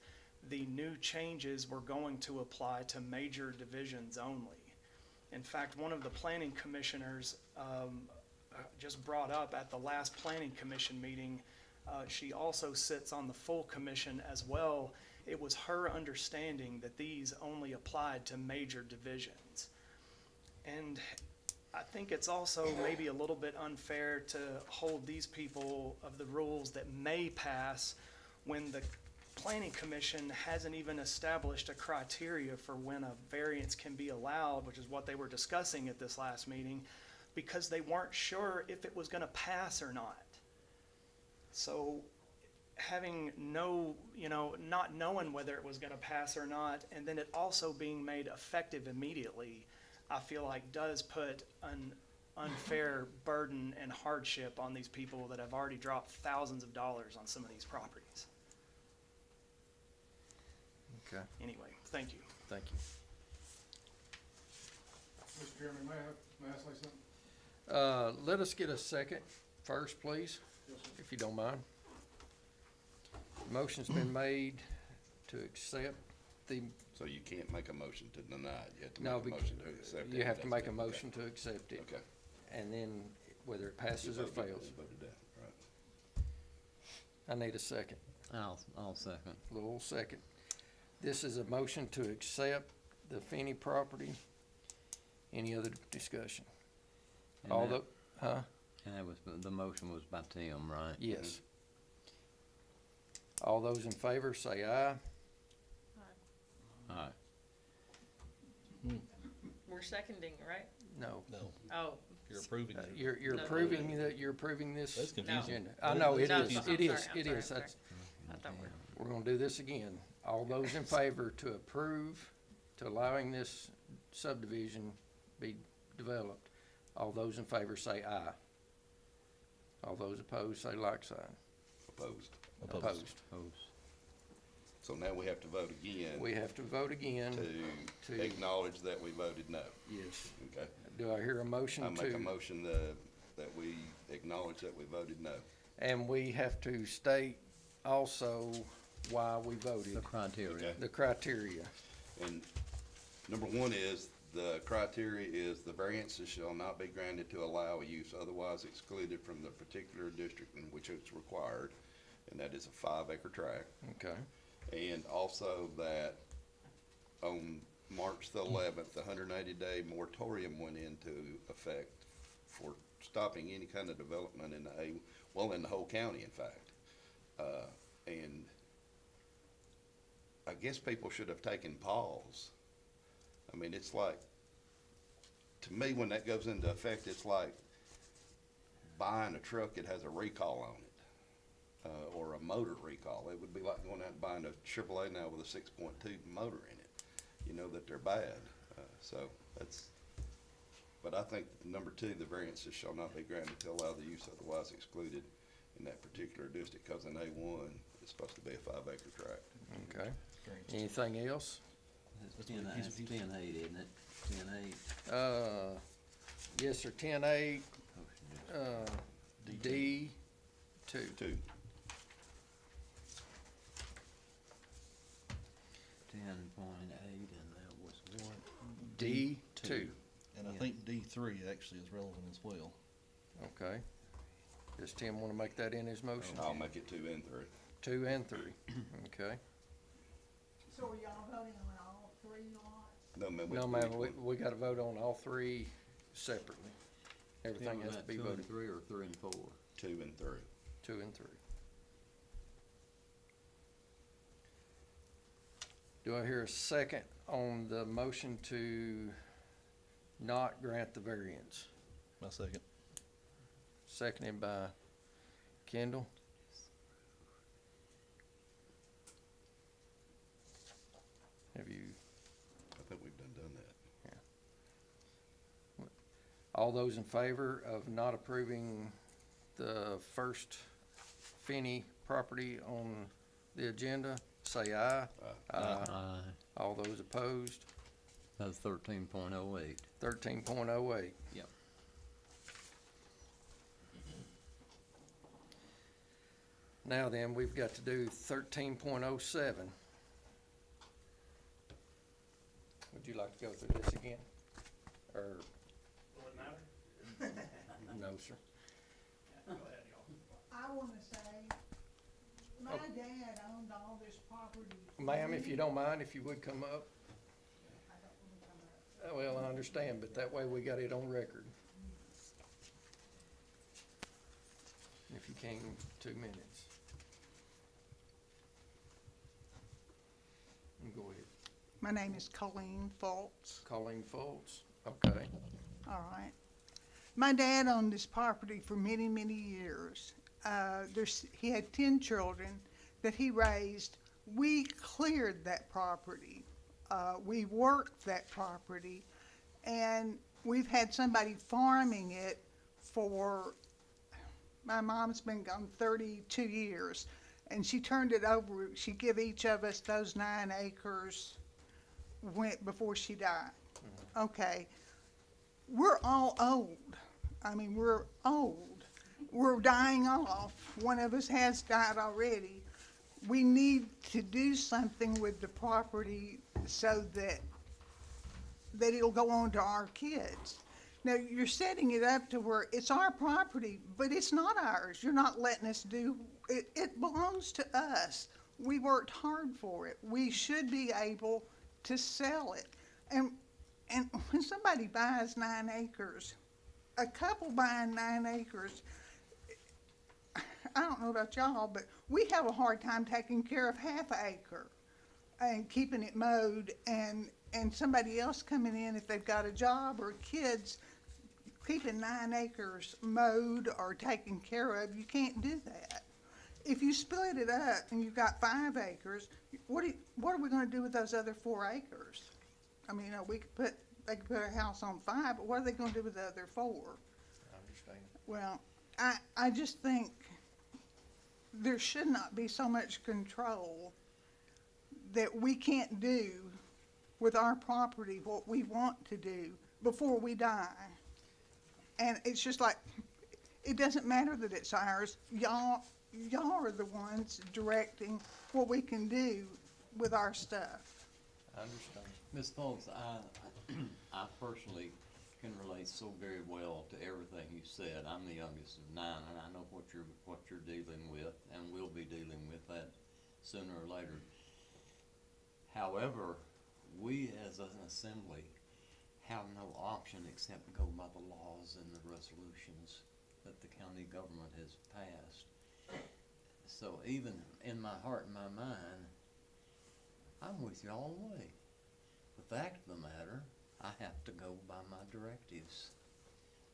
the new changes were going to apply to major divisions only. In fact, one of the planning commissioners just brought up at the last planning commission meeting, she also sits on the full commission as well. It was her understanding that these only applied to major divisions. And I think it's also maybe a little bit unfair to hold these people of the rules that may pass when the planning commission hasn't even established a criteria for when a variance can be allowed, which is what they were discussing at this last meeting, because they weren't sure if it was gonna pass or not. So having not knowing whether it was gonna pass or not, and then it also being made effective immediately, I feel like does put an unfair burden and hardship on these people that have already dropped thousands of dollars on some of these properties. Okay, Anyway, thank you. thank you. Mr. Chairman, may I say something? Let us get a second first, please, Yes, sir. if you don't mind. Motion's been made to accept the, So you can't make a motion to deny it, you have to no, make a motion to accept it. you have to make a Okay. motion to accept it. Okay. And then whether it passes or fails. Voted down, right. I need a second, I'll second. little second. This is a motion to accept the Finney property. Any other discussion? All the, huh? And that was, the motion was by Tim, right? Yes. All those in favor say aye. Alright. We're seconding, right? No. No, Oh, you're approving it. You're No. approving that, you're approving this. That's confusing. agenda. I know, it No, is, I'm it is, sorry, it I'm is. sorry, That's, I thought we're. we're gonna do this again. All those in favor to approve, to allowing this subdivision be developed, all those in favor say aye. All those opposed say like sign. Opposed. Opposed. So now we have to vote again We have to vote again. to to- acknowledge that we voted no. Yes. Okay. Do I hear a motion I to? make a motion that we acknowledge that we voted no. And we have to state also why we voted, criteria. Okay. the criteria. And number one is, the criteria is the variances shall not be granted to allow a use otherwise excluded from the particular district in which it's required, and that is a 5-acre tract. Okay, And also that on March the 11th, the 180-day moratorium went into effect for stopping any kind of development in in the whole county, in fact. And I guess people should have taken pause. I mean, it's like, to me, when that goes into effect, it's like buying a truck that has a recall on it. Or a motor recall. It would be like going out and buying a Chevrolet now with a 6.2 motor in it. You know that they're bad. So that's, but I think number two, the variances shall not be granted to allow the use otherwise excluded in that particular district, because in A1, it's supposed to be a 5-acre tract. okay. Anything else? It's 10-8, isn't it? 10-8. Yes, sir, 10-8, D2. 2. 10.8, and that was what? D2, And I Yeah. think D3 actually is relevant as well. okay. Does Tim wanna make that in his motion? I'll make it 2 and 3. 2 and 3, okay. So are y'all voting on all three lots? No, man, No, ma'am, we gotta vote on all three separately. Everything has to be 2 voted, and 3 or 3 and 4? 2 and 3. 2 and 3. Do I hear a second on the motion to not grant the variance? My second. Seconded by Kendall. Have you, I think we've done that. all those in favor of not approving the first Finney property on the agenda, say aye. Aye. All those opposed, That's 13.08. 13.08. Yep. Now then, we've got to do 13.07. Would you like to go through this again? Or, Will it matter? no, sir? Go ahead, y'all. I wanna say, my Oh. dad owned all this property. Ma'am, if you don't mind, if you would come up. I don't wanna come up. Well, I understand, but that way we got it on record. If you can, 2 minutes. Go ahead. My name is Colleen Fultz. Colleen Foltz, okay. All right. My dad owned this property for many, many years. He had 10 children that he raised. We cleared that property. We worked that property, and we've had somebody farming it for, my mom's been gone 32 years, and she turned it over. She give each of us those 9 acres before she died. Okay. We're all old. I mean, we're old. We're dying off. One of us has died already. We need to do something with the property so that it'll go on to our kids. Now, you're setting it up to where it's our property, but it's not ours. You're not letting us do, it belongs to us. We worked hard for it. We should be able to sell it. And when somebody buys 9 acres, a couple buying 9 acres, I don't know about y'all, but we have a hard time taking care of half an acre and keeping it mowed, and somebody else coming in, if they've got a job or kids, keeping 9 acres mowed or taken care of. You can't do that. If you split it up and you've got 5 acres, what are we gonna do with those other 4 acres? I mean, they could put a house on 5, but what are they gonna do with the other 4? I understand. Well, I just think there should not be so much control that we can't do with our property what we want to do before we die. And it's just like, it doesn't matter that it's ours. Y'all are the ones directing what we can do with our stuff. I understand. Ms. Folks, I personally can relate so very well to everything you said. I'm the youngest of 9, and I know what you're dealing with, and we'll be dealing with that sooner or later. However, we as an assembly have no option except go by the laws and the resolutions that the county government has passed. So even in my heart and my mind, I'm with you all the way. The fact of the matter, I have to go by my directives.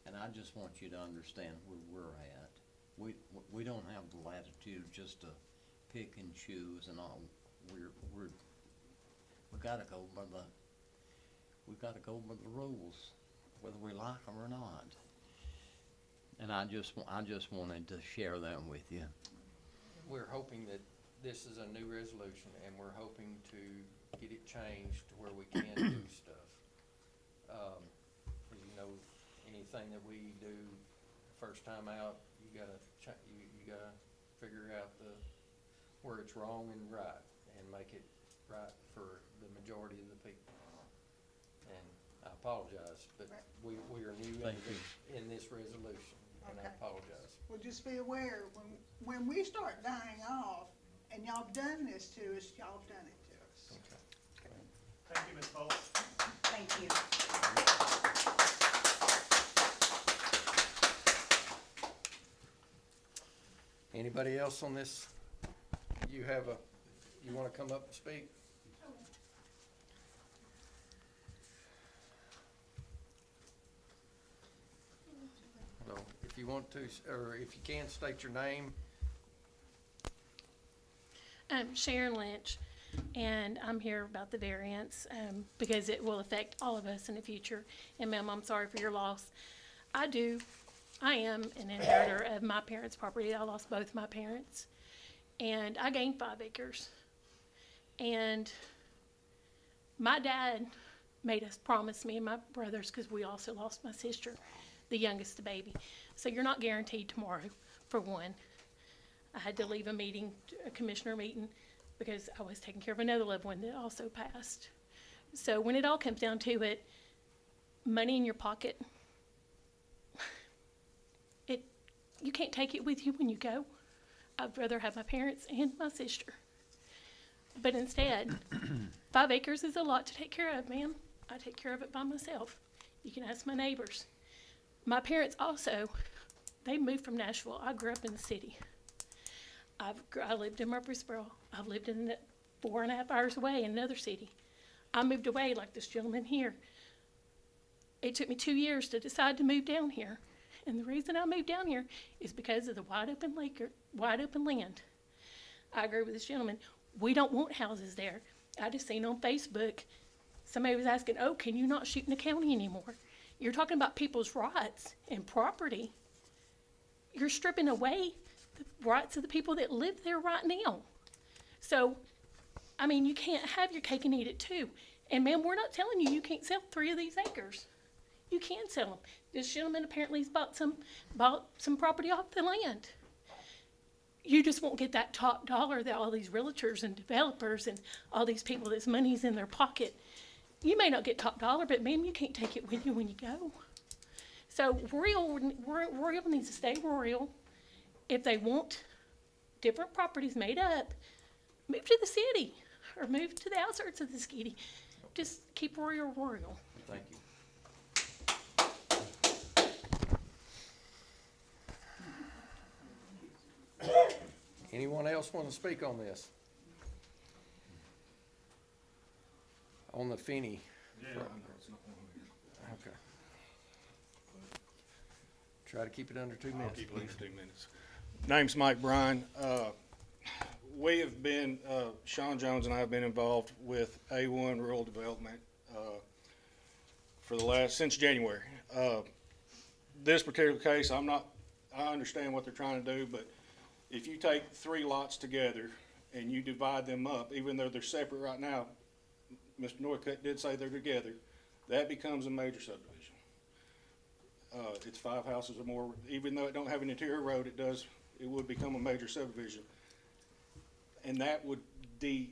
And I just want you to understand where we're at. We don't have the latitude just to pick and choose and all. We gotta go by the rules, whether we like them or not. And I just wanted to share that with you. We're hoping that this is a new resolution, and we're hoping to get it changed to where we can do stuff. As you know, anything that we do first time out, you gotta figure out where it's wrong and right, and make it right for the majority of the people. And I apologize, but we are new in this resolution, and I Okay. apologize. Well, just be aware, when we start dying off, and y'all done this to us, y'all done it to us. Okay. Thank you, Ms. Foltz. Thank you. Anybody else on this? You wanna come up and speak? So, if you want to, or if you can, state your name. Sharon Lynch, and I'm here about the variance because it will affect all of us in the future. And ma'am, I'm sorry for your loss. I am an inheritor of my parents' property. I lost both my parents, and I gained 5 acres. And my dad made us promise, me and my brothers, because we also lost my sister, the youngest, the baby. So you're not guaranteed tomorrow, for one. I had to leave a meeting, a commissioner meeting, because I was taking care of another loved one that also passed. So when it all comes down to it, money in your pocket, you can't take it with you when you go. I'd rather have my parents and my sister. But instead, 5 acres is a lot to take care of, ma'am. I take care of it by myself. You can ask my neighbors. My parents also, they moved from Nashville. I grew up in the city. I lived in Murfreesboro. I've lived in 4.5 hours away in another city. I moved away like this gentleman here. It took me 2 years to decide to move down here. And the reason I moved down here is because of the wide open land. I agree with this gentleman. We don't want houses there. I just seen on Facebook, somebody was asking, oh, can you not shoot in the county anymore? You're talking about people's rights and property. You're stripping away the rights of the people that live there right now. So, I mean, you can't have your cake and eat it too. And ma'am, we're not telling you can't sell 3 of these acres. You can sell them. This gentleman apparently has bought some property off the land. You just won't get that top dollar that all these realtors and developers and all these people that's money's in their pocket. You may not get top dollar, but ma'am, you can't take it with you when you go. So Royal needs to stay Royal. If they want different properties made up, move to the city or move to the outskirts of the city. Just keep Royal. Thank you. Anyone else want to speak on this? On the Finney? Okay. Try to keep it under 2 minutes. I'll keep it under 2 minutes. Name's Mike Bryan. We have been, Sean Jones and I have been involved with A1 Rural Development since January. This particular case, I understand what they're trying to do, but if you take 3 lots together and you divide them up, even though they're separate right now, Mr. Norcutt did say they're together, that becomes a major subdivision. It's 5 houses or more. Even though it don't have an interior road, it would become a major subdivision. And that would be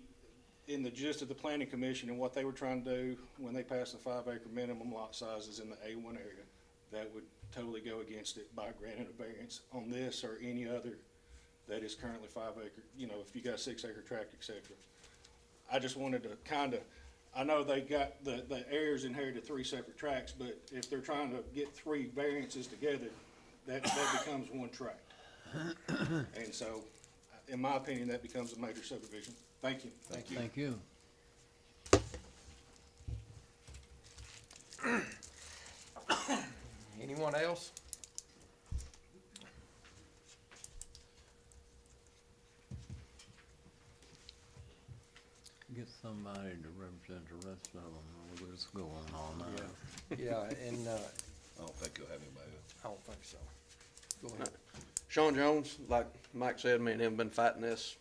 in the gist of the planning commission and what they were trying to do when they passed the 5 acre minimum lot sizes in the A1 area. That would totally go against it by granting a variance on this or any other that is currently 5 acre, if you got a 6 acre tract, et cetera. I just wanted to I know they got, the heirs inherited 3 separate tracts, but if they're trying to get 3 variances together, that becomes 1 tract. And so, in my opinion, that becomes a major subdivision. Thank you. Thank you. Anyone else? Get somebody to represent the rest of them, or what's going on now. Yeah, and, I don't think you'll have anybody else. I don't think so. Go ahead. Sean Jones, like Mike said, me and him been fighting this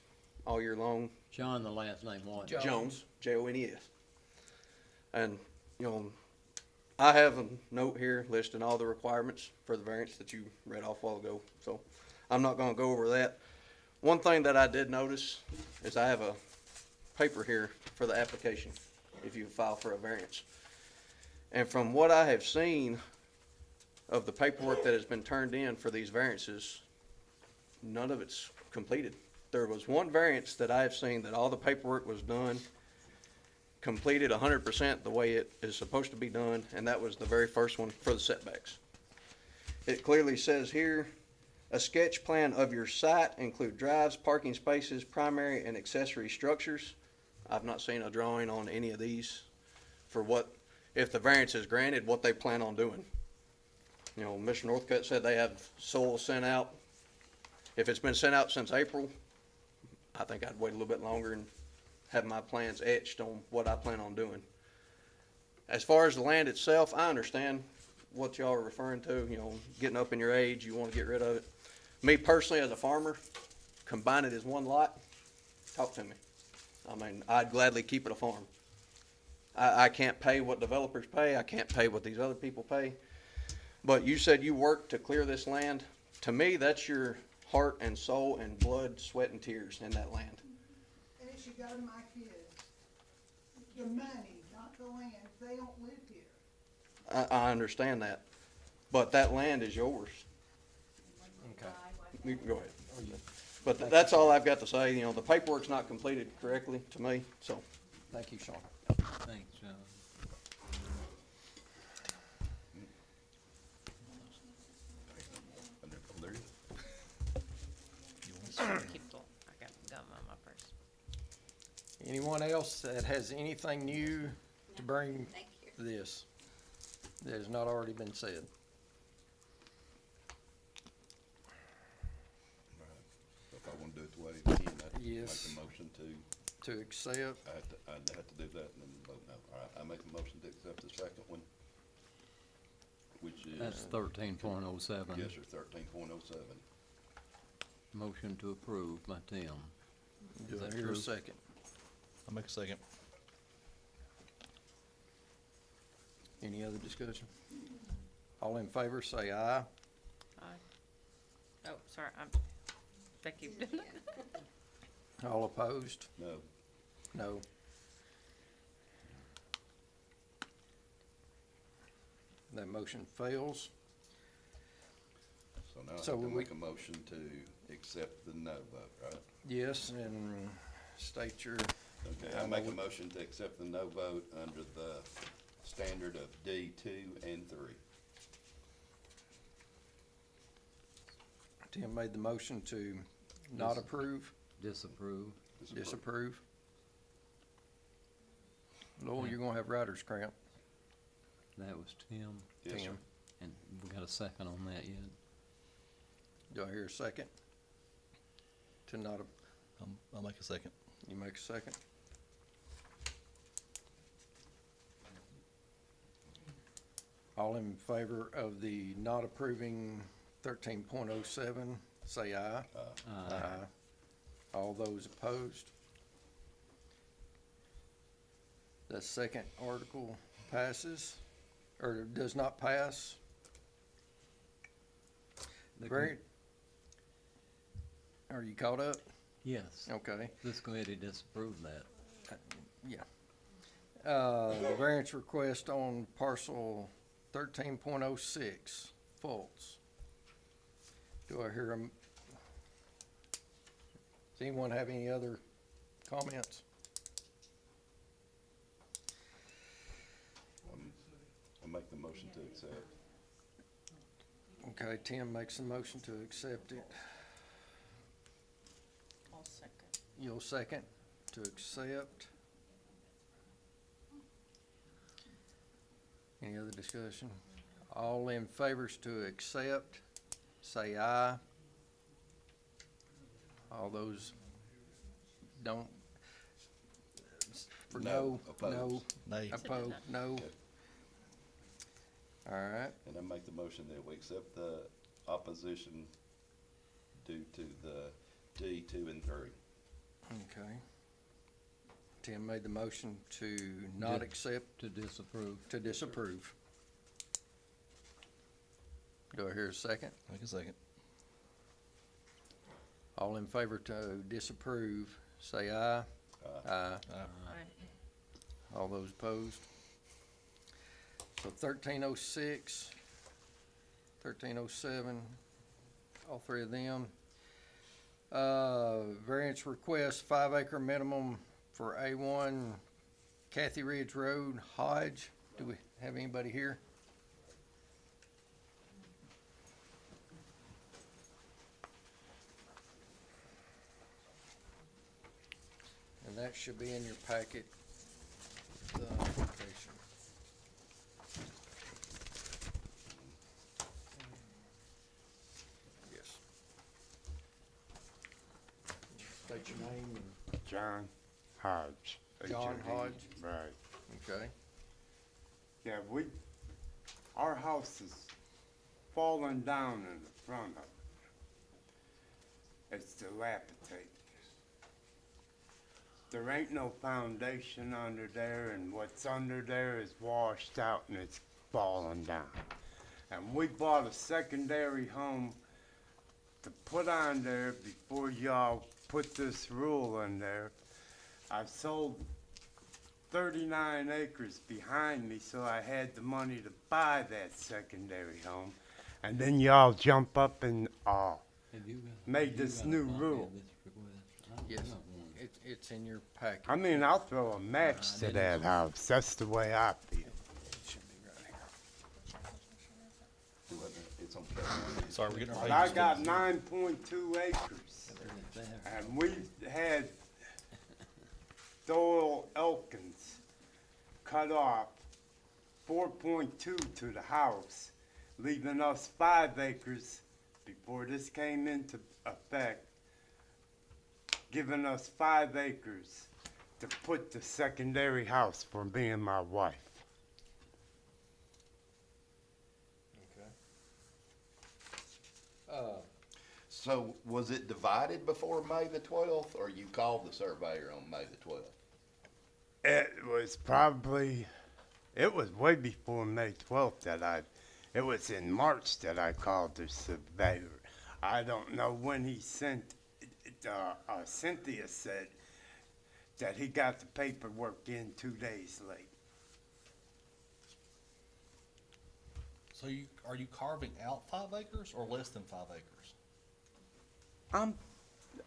all year long. John, the last name what? Jones, Jones. And, I have a note here listing all the requirements for the variance that you read off a while ago, so I'm not gonna go over that. One thing that I did notice is I have a paper here for the application, if you file for a variance. And from what I have seen of the paperwork that has been turned in for these variances, none of it's completed. There was one variance that I have seen that all the paperwork was done, completed 100% the way it is supposed to be done, and that was the very first one for the setbacks. It clearly says here, a sketch plan of your site include drives, parking spaces, primary and accessory structures. I've not seen a drawing on any of these for what, if the variance is granted, what they plan on doing. Mr. Northcutt said they have soil sent out. If it's been sent out since April, I think I'd wait a little bit longer and have my plans etched on what I plan on doing. As far as the land itself, I understand what y'all are referring to, getting up in your age, you want to get rid of it. Me personally, as a farmer, combine it as 1 lot, talk to me. I'd gladly keep it a farm. I can't pay what developers pay, I can't pay what these other people pay. But you said you worked to clear this land. To me, that's your heart and soul and blood, sweat and tears in that land. And it should go to my kids. The money, not the land, they don't live here. I understand that, but that land is yours. Okay. You can go ahead. But that's all I've got to say. You know, the paperwork's not completed correctly to me, so. Thank you, Sean. Thanks, John. There you Keep going. I got gum on my purse. Anyone else that has anything new to bring Thank you. this that has not already been said? If I wanna do it the way it is, I'd Yes. make a motion to, To accept, I'd have to do that and then vote no. All right, I make a motion to accept the second one, which is. That's 13.07. Yes, sir, 13.07. Motion to approve by Tim. do I that hear a true? second? I'll make a second. Any other discussion? All in favor, say aye. Oh, sorry, Becky. All opposed? No, No. That motion fails. so now I have So to we- make a motion to accept the no vote, right? Yes, and state your, Okay, I make a motion to accept the no vote under the standard of D 2 and 3. Tim made the motion to not Yes. approve, Disapprove. disapprove. Lowell, you're gonna have writer's cramp, That was Tim. Yes, sir. Tim. And we got a second on that yet? Do I hear a second? To not, I'll make a second. you make a second? All in favor of the not approving 13.07, say aye. Aye. All those opposed? The second article passes, or does not pass. Very, are you caught up? Yes. Okay, Let's go ahead and disapprove that. yeah. The variance request on parcel 13.06, Fultz. Do I hear does anyone have any other comments? I make the motion to accept. Okay, Tim makes a motion to accept it. I'll second. You'll second to accept. Any other discussion? All in favors to accept, say aye. All those don't, for no, No, no, opposed. Nay. opposed, no. All right, And I make the motion that we accept the opposition due to the D 2 and 3. okay. Tim made the motion to not Di- accept, To disapprove. to disapprove. Do I hear a second? Make a second. All in favor to disapprove, say aye. Aye. All those opposed? So 1306, 1307, all three of them. Variance request, 5-acre minimum for A1 Kathy Ridge Road, Hodge. Do we have anybody here? And that should be in your packet, the application. Yes. State your name and, John Hodge. John H-O-D. Hodge. Right. okay, Yeah, our house is falling down in the front of it. It's dilapidated. there ain't no foundation under there, and what's under there is washed out and it's falling down. And we bought a secondary home to put on there before y'all put this rule in there. I sold 39 acres behind me, so I had the money to buy that secondary home. And then y'all jump up and, made this new rule. Yes, it's in your package. I mean, I'll throw a match to that house. That's the way I feel. It should be right here. It's on camera. Sorry, we're getting our But I pages got fixed. 9.2 acres. And we had Doyle Elkins cut off 4.2 to the house, leaving us 5 acres before this came into effect, giving us 5 acres to put the secondary house for me and my wife. So was it divided before May the 12th, or you called the surveyor on May the 12th? It was way before May 12th it was in March that I called the surveyor. I don't know when he sent, Cynthia said that he got the paperwork in 2 days late. So are you carving out 5 acres or less than 5 acres?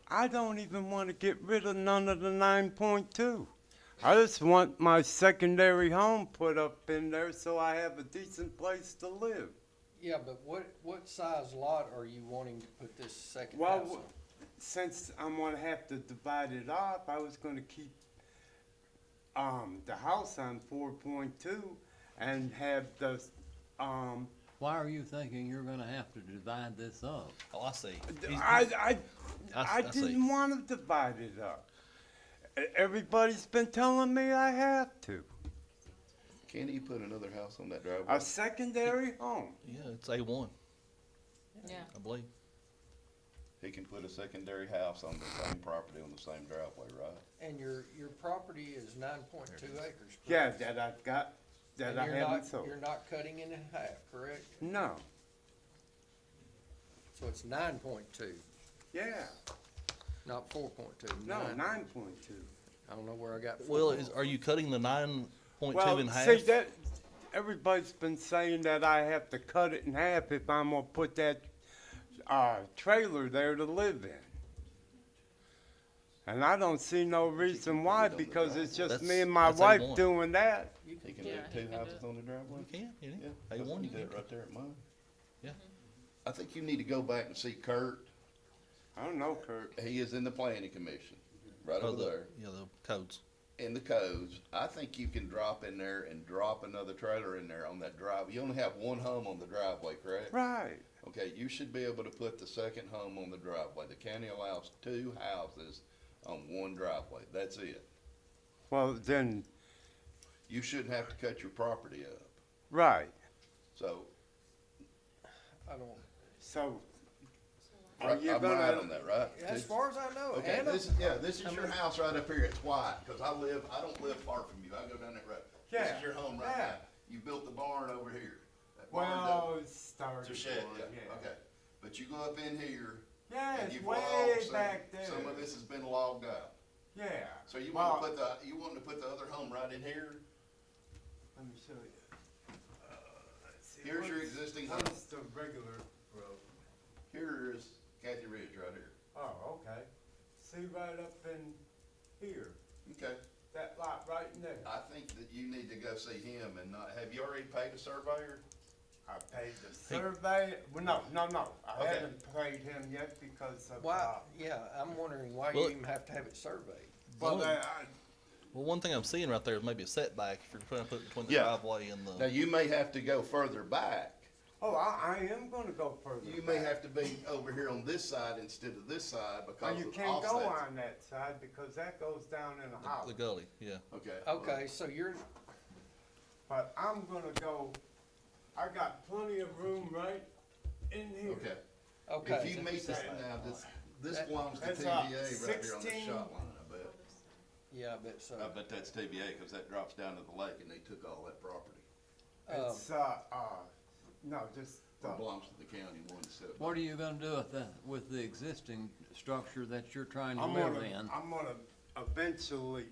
I don't even want to get rid of none of the 9.2. I just want my secondary home put up in there so I have a decent place to live. Yeah, but what size lot are you wanting to put this second Well, house on? since I'm gonna have to divide it off, I was gonna keep, the house on 4.2 and have the, Why are you thinking you're gonna have to divide this up? Oh, I see. I I see. didn't want to divide it up. Everybody's been telling me I have to. Can you put another house on that driveway? A secondary home. Yeah, it's A1, Yeah. I believe. He can put a secondary house on the same property on the same driveway, right? And your property is 9.2 acres, Yeah, correct? that I've got, that And I you're haven't not- sold. You're not cutting it in half, correct? No, So it's 9.2, yeah, not 4.2. no, 9.2. I don't know where I got. Well, are you cutting the 9.2 Well, in half? see, that, everybody's been saying that I have to cut it in half if I'm gonna put that, trailer there to live in. And I don't see no reason why, because it's just me and my That's wife A1. doing that. He can Yeah, do he two can do houses it. on the driveway? You can, Yeah, A1 you do can. it right there at mine. Yeah. I think you need to go back and see Kurt. I don't know, Kurt. He is in the planning commission, right Oh, over there. Yeah, the codes. In the codes, I think you can drop in there and drop another trailer in there on that driveway. You only have one home on the driveway, correct? Right. Okay, you should be able to put the second home on the driveway. The county allows 2 houses on one driveway. That's it. Well, then, You shouldn't have to cut your property up. right, So, I don't, so. Are right, you I'm right gonna, on that, right? as far as I know, Okay, Anna. this is your house right up here. It's white, cause I don't live far from you. I go down that road. This Yeah, is your home right yeah. now. You built the barn over here. That barn well, it's started. It's a shed, for it, yeah, okay. But you go up in here, Yeah, and it's you've way logged some, back there. some of this has been logged out. Yeah. So you Well, want to put the other home right in here? let me show you. Let's see, Here's your what's- existing home. What's the regular road? Here is Kathy Ridge right here. Oh, okay. See right up in here, Okay. that lot right in there. I think that you need to go see him and not, have you already paid a surveyor? I paid the survey, well, no, I Okay. haven't paid him yet because of, Why, yeah, I'm wondering why Well- you even have to have it surveyed. well, Well, one thing I'm seeing right there is maybe a setback if you're trying to put between the Yeah. driveway and Now, the. you may have to go further back. oh, I am gonna go further. You may back. have to be over here on this side instead of this side Well, because you of can't go offsets. on that side because that goes down in the house. The gully, yeah. Okay. Okay, so you're, But I'm gonna go, I got plenty of room right in here. Okay. okay. If you meet this, now, this That- belongs to that's TVA a right here on the 16 shot line, I bet. Yeah, I bet so. I bet that's TVA, cause that drops down to the lake and they took all that property. It's, no, just, It belongs to the county, one to set. What are you gonna do with the existing structure that you're trying to I'm live gonna, in? I'm gonna eventually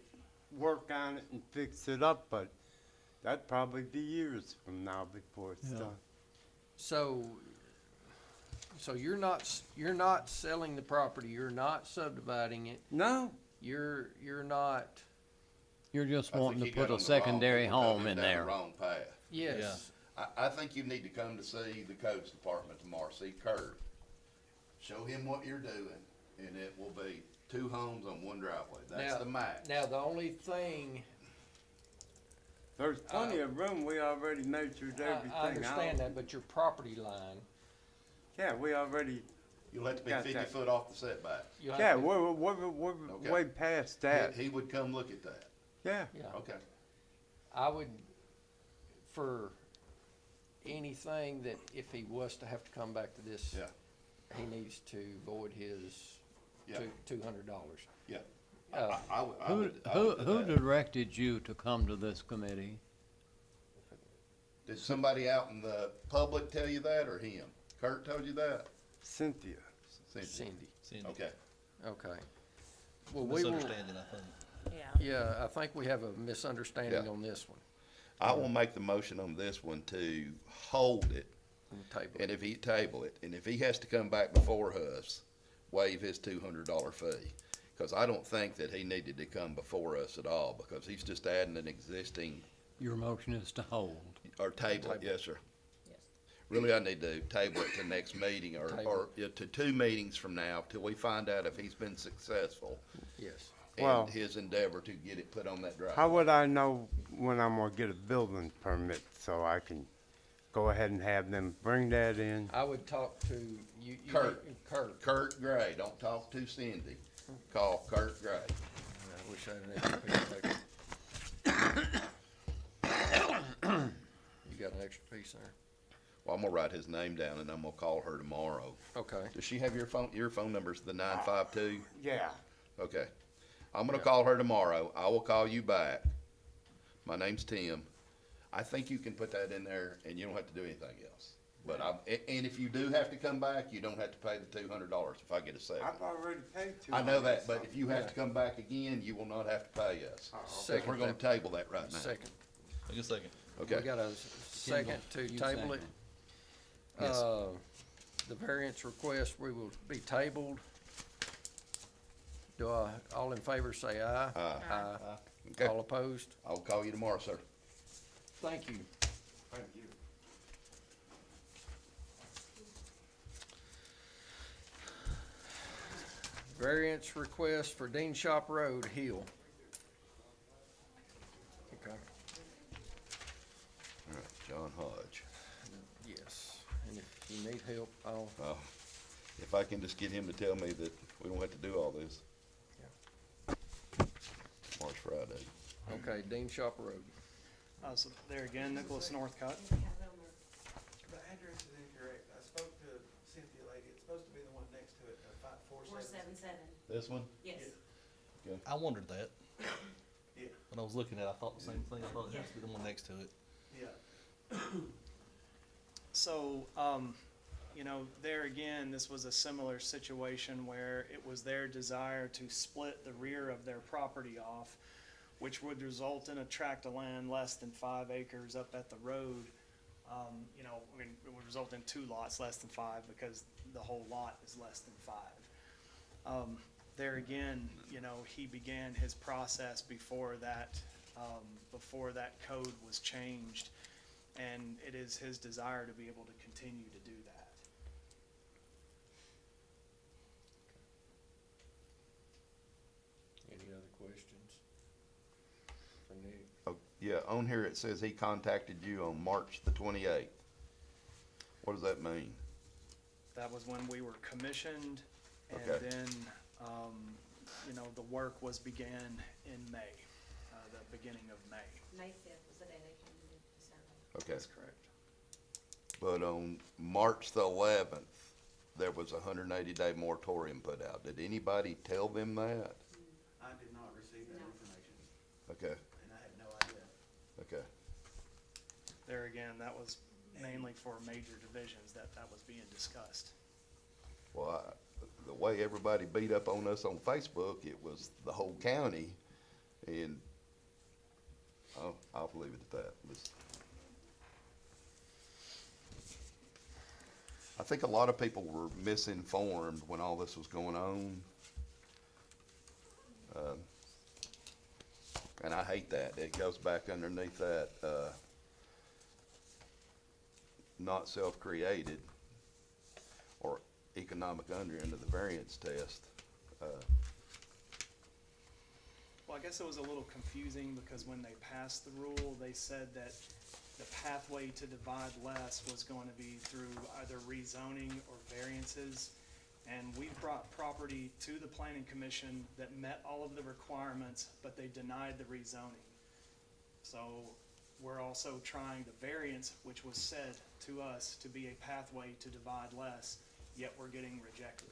work on it and fix it up, but that'd probably be years from now before it's Yeah. done. So you're not selling the property, you're not subdividing it, No, you're not, You're just I think wanting he to got put on a the secondary wrong- we're home going in down the there. Wrong path. yes. I think you need to come to see the codes department tomorrow, see Kurt. Show him what you're doing, and it will be 2 homes on 1 driveway. That's Now- the max. Now, the only thing, there's plenty of room. We already measured everything out. I understand that, but your property line, Yeah, we already, You'll have to be got 50 that. foot off the setback. you have yeah, to, we're Okay. way past that. He would come look at that. Yeah, yeah, Okay. I would, for anything that if he was to have to come back to this, Yeah. he needs to void his Yeah. $200. Yeah. Uh, I would, I Who, would, I who, would do who that. directed you to come to this committee? Did somebody out in the public tell you that, or him? Kurt told you that? Cynthia. Cindy, Okay. okay. Well, we will, Misunderstanding, I think. Yeah. yeah, I think we have a misunderstanding Yeah. on this one, I will make the motion on this one to hold it, on the table. and if he table it, and if he has to come back before us, waive his $200 fee. Cause I don't think that he needed to come before us at all, because he's just adding an existing, Your motion is to hold. or table it, yes, sir. Yes. Really, I need to table it to next meeting, Table or to 2 meetings from now, till we find out if he's been successful Yes. Well- in his endeavor to get it put on that drive. How would I know when I'm gonna get a building permit so I can go ahead and have them bring that in? I would talk to you. Kurt. Kurt. Kurt Gray, don't talk to Cindy. Call Kurt Gray. I wish I had an extra piece of paper. You got an extra piece there? Well, I'm gonna write his name down and I'm gonna call her tomorrow. Okay. Does she have your phone number's the 952? Yeah. Okay. I'm gonna call her tomorrow. I will call you back. My name's Tim. I think you can put that in there and you don't have to do anything else. But and if you do have to come back, you don't have to pay the $200 if I get a second. I've already paid I know that, but if you have to come back again, you will not have to pay us. 'Cause Second we're gonna that. table that right now. Second. Take a second. We Okay. got a second to You table it. second. Yes. The variance request, we will be tabled. All in favor say aye. Aye. Okay. All opposed? I'll call you tomorrow, sir. Thank you. Thank you. Variance request for Dean Shop Road, Hill. Okay, All right, John Hodge. yes, and if you need help, I'll, If I can just get him to tell me that we don't have to do all this. Tomorrow's Friday. okay, Dean Shop Road. So there again, Nicholas Northcutt. The address is incorrect. I spoke to Cynthia lady. It's supposed to be the one next to it, 477. This one? Yes. I wondered that. Yeah. When I was looking at it, I thought the same thing. I thought it has to be the one next to it. Yeah. So, you know, there again, this was a similar situation where it was their desire to split the rear of their property off, which would result in a tract of land less than 5 acres up at the road. You know, I mean, it would result in 2 lots less than 5 because the whole lot is less than 5. There again, you know, he began his process before that code was changed. And it is his desire to be able to continue to do that. Any other questions? For Nick? Oh, yeah, on here it says he contacted you on March the 28th. What does that mean? That was when we were commissioned, and Okay. then, you know, the work was began in May, the beginning of May. May 5th was the day they came to do the survey. Okay. That's correct. But on March the 11th, there was a 180-day moratorium put out. Did anybody tell them that? I did not receive that information. again, that was mainly for major divisions that was being discussed. Well, the way everybody beat up on us on Facebook, it was the whole county, and I'll leave it at that. I think a lot of people were misinformed when all this was going on. And I hate that. It goes back underneath that, not self-created or economic under into the variance test. Well, I guess it was a little confusing because when they passed the rule, they said that the pathway to divide less was going to be through either rezoning or variances. And we brought property to the planning commission that met all of the requirements, but they denied the rezoning. So we're also trying the variance, which was said to us to be a pathway to divide less, yet we're getting rejected.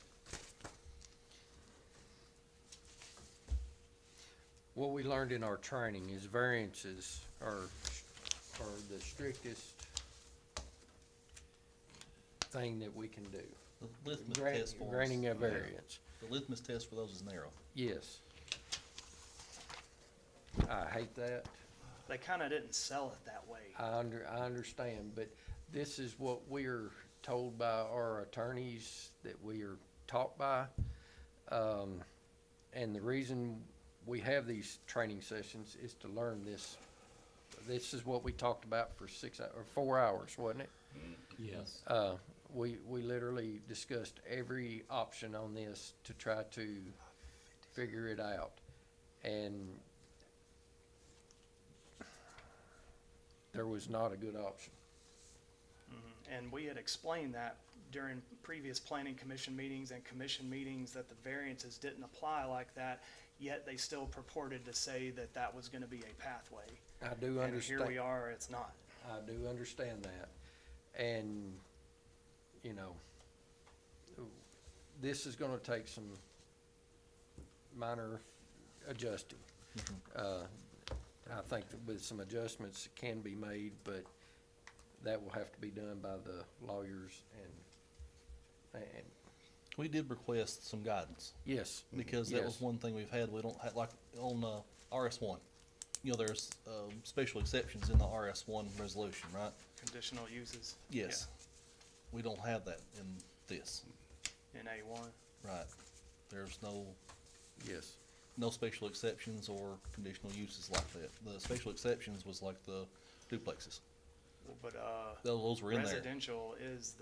What we learned in our training is variances are the strictest thing that we can do. The litmus test for us. Granting a variance. The litmus test for those is narrow. Yes. I hate that. They kind of didn't sell it that way. I understand, but this is what we're told by our attorneys that we are taught by. And the reason we have these training sessions is to learn this. This is what we talked about for 4 hours, wasn't it? Yes. We literally discussed every option on this to try to figure it out. And there was not a good option. And we had explained that during previous planning commission meetings and commission meetings that the variances didn't apply like that, yet they still purported to say that that was gonna be a pathway. I do understand. And here we are, it's not. I do understand that. And, you know, this is gonna take some minor adjusting. I think that with some adjustments it can be made, but that will have to be done by the lawyers and We did request some guidance. yes. Because that was yes. one thing we've had, we don't have, like, on, RS1. You know, there's, special exceptions in the RS1 resolution, right? Conditional uses. Yes. We don't have that in this. In A1. Right. There's Yes. no special exceptions or conditional uses like that. The special exceptions was like the duplexes. But, Those were in there. residential is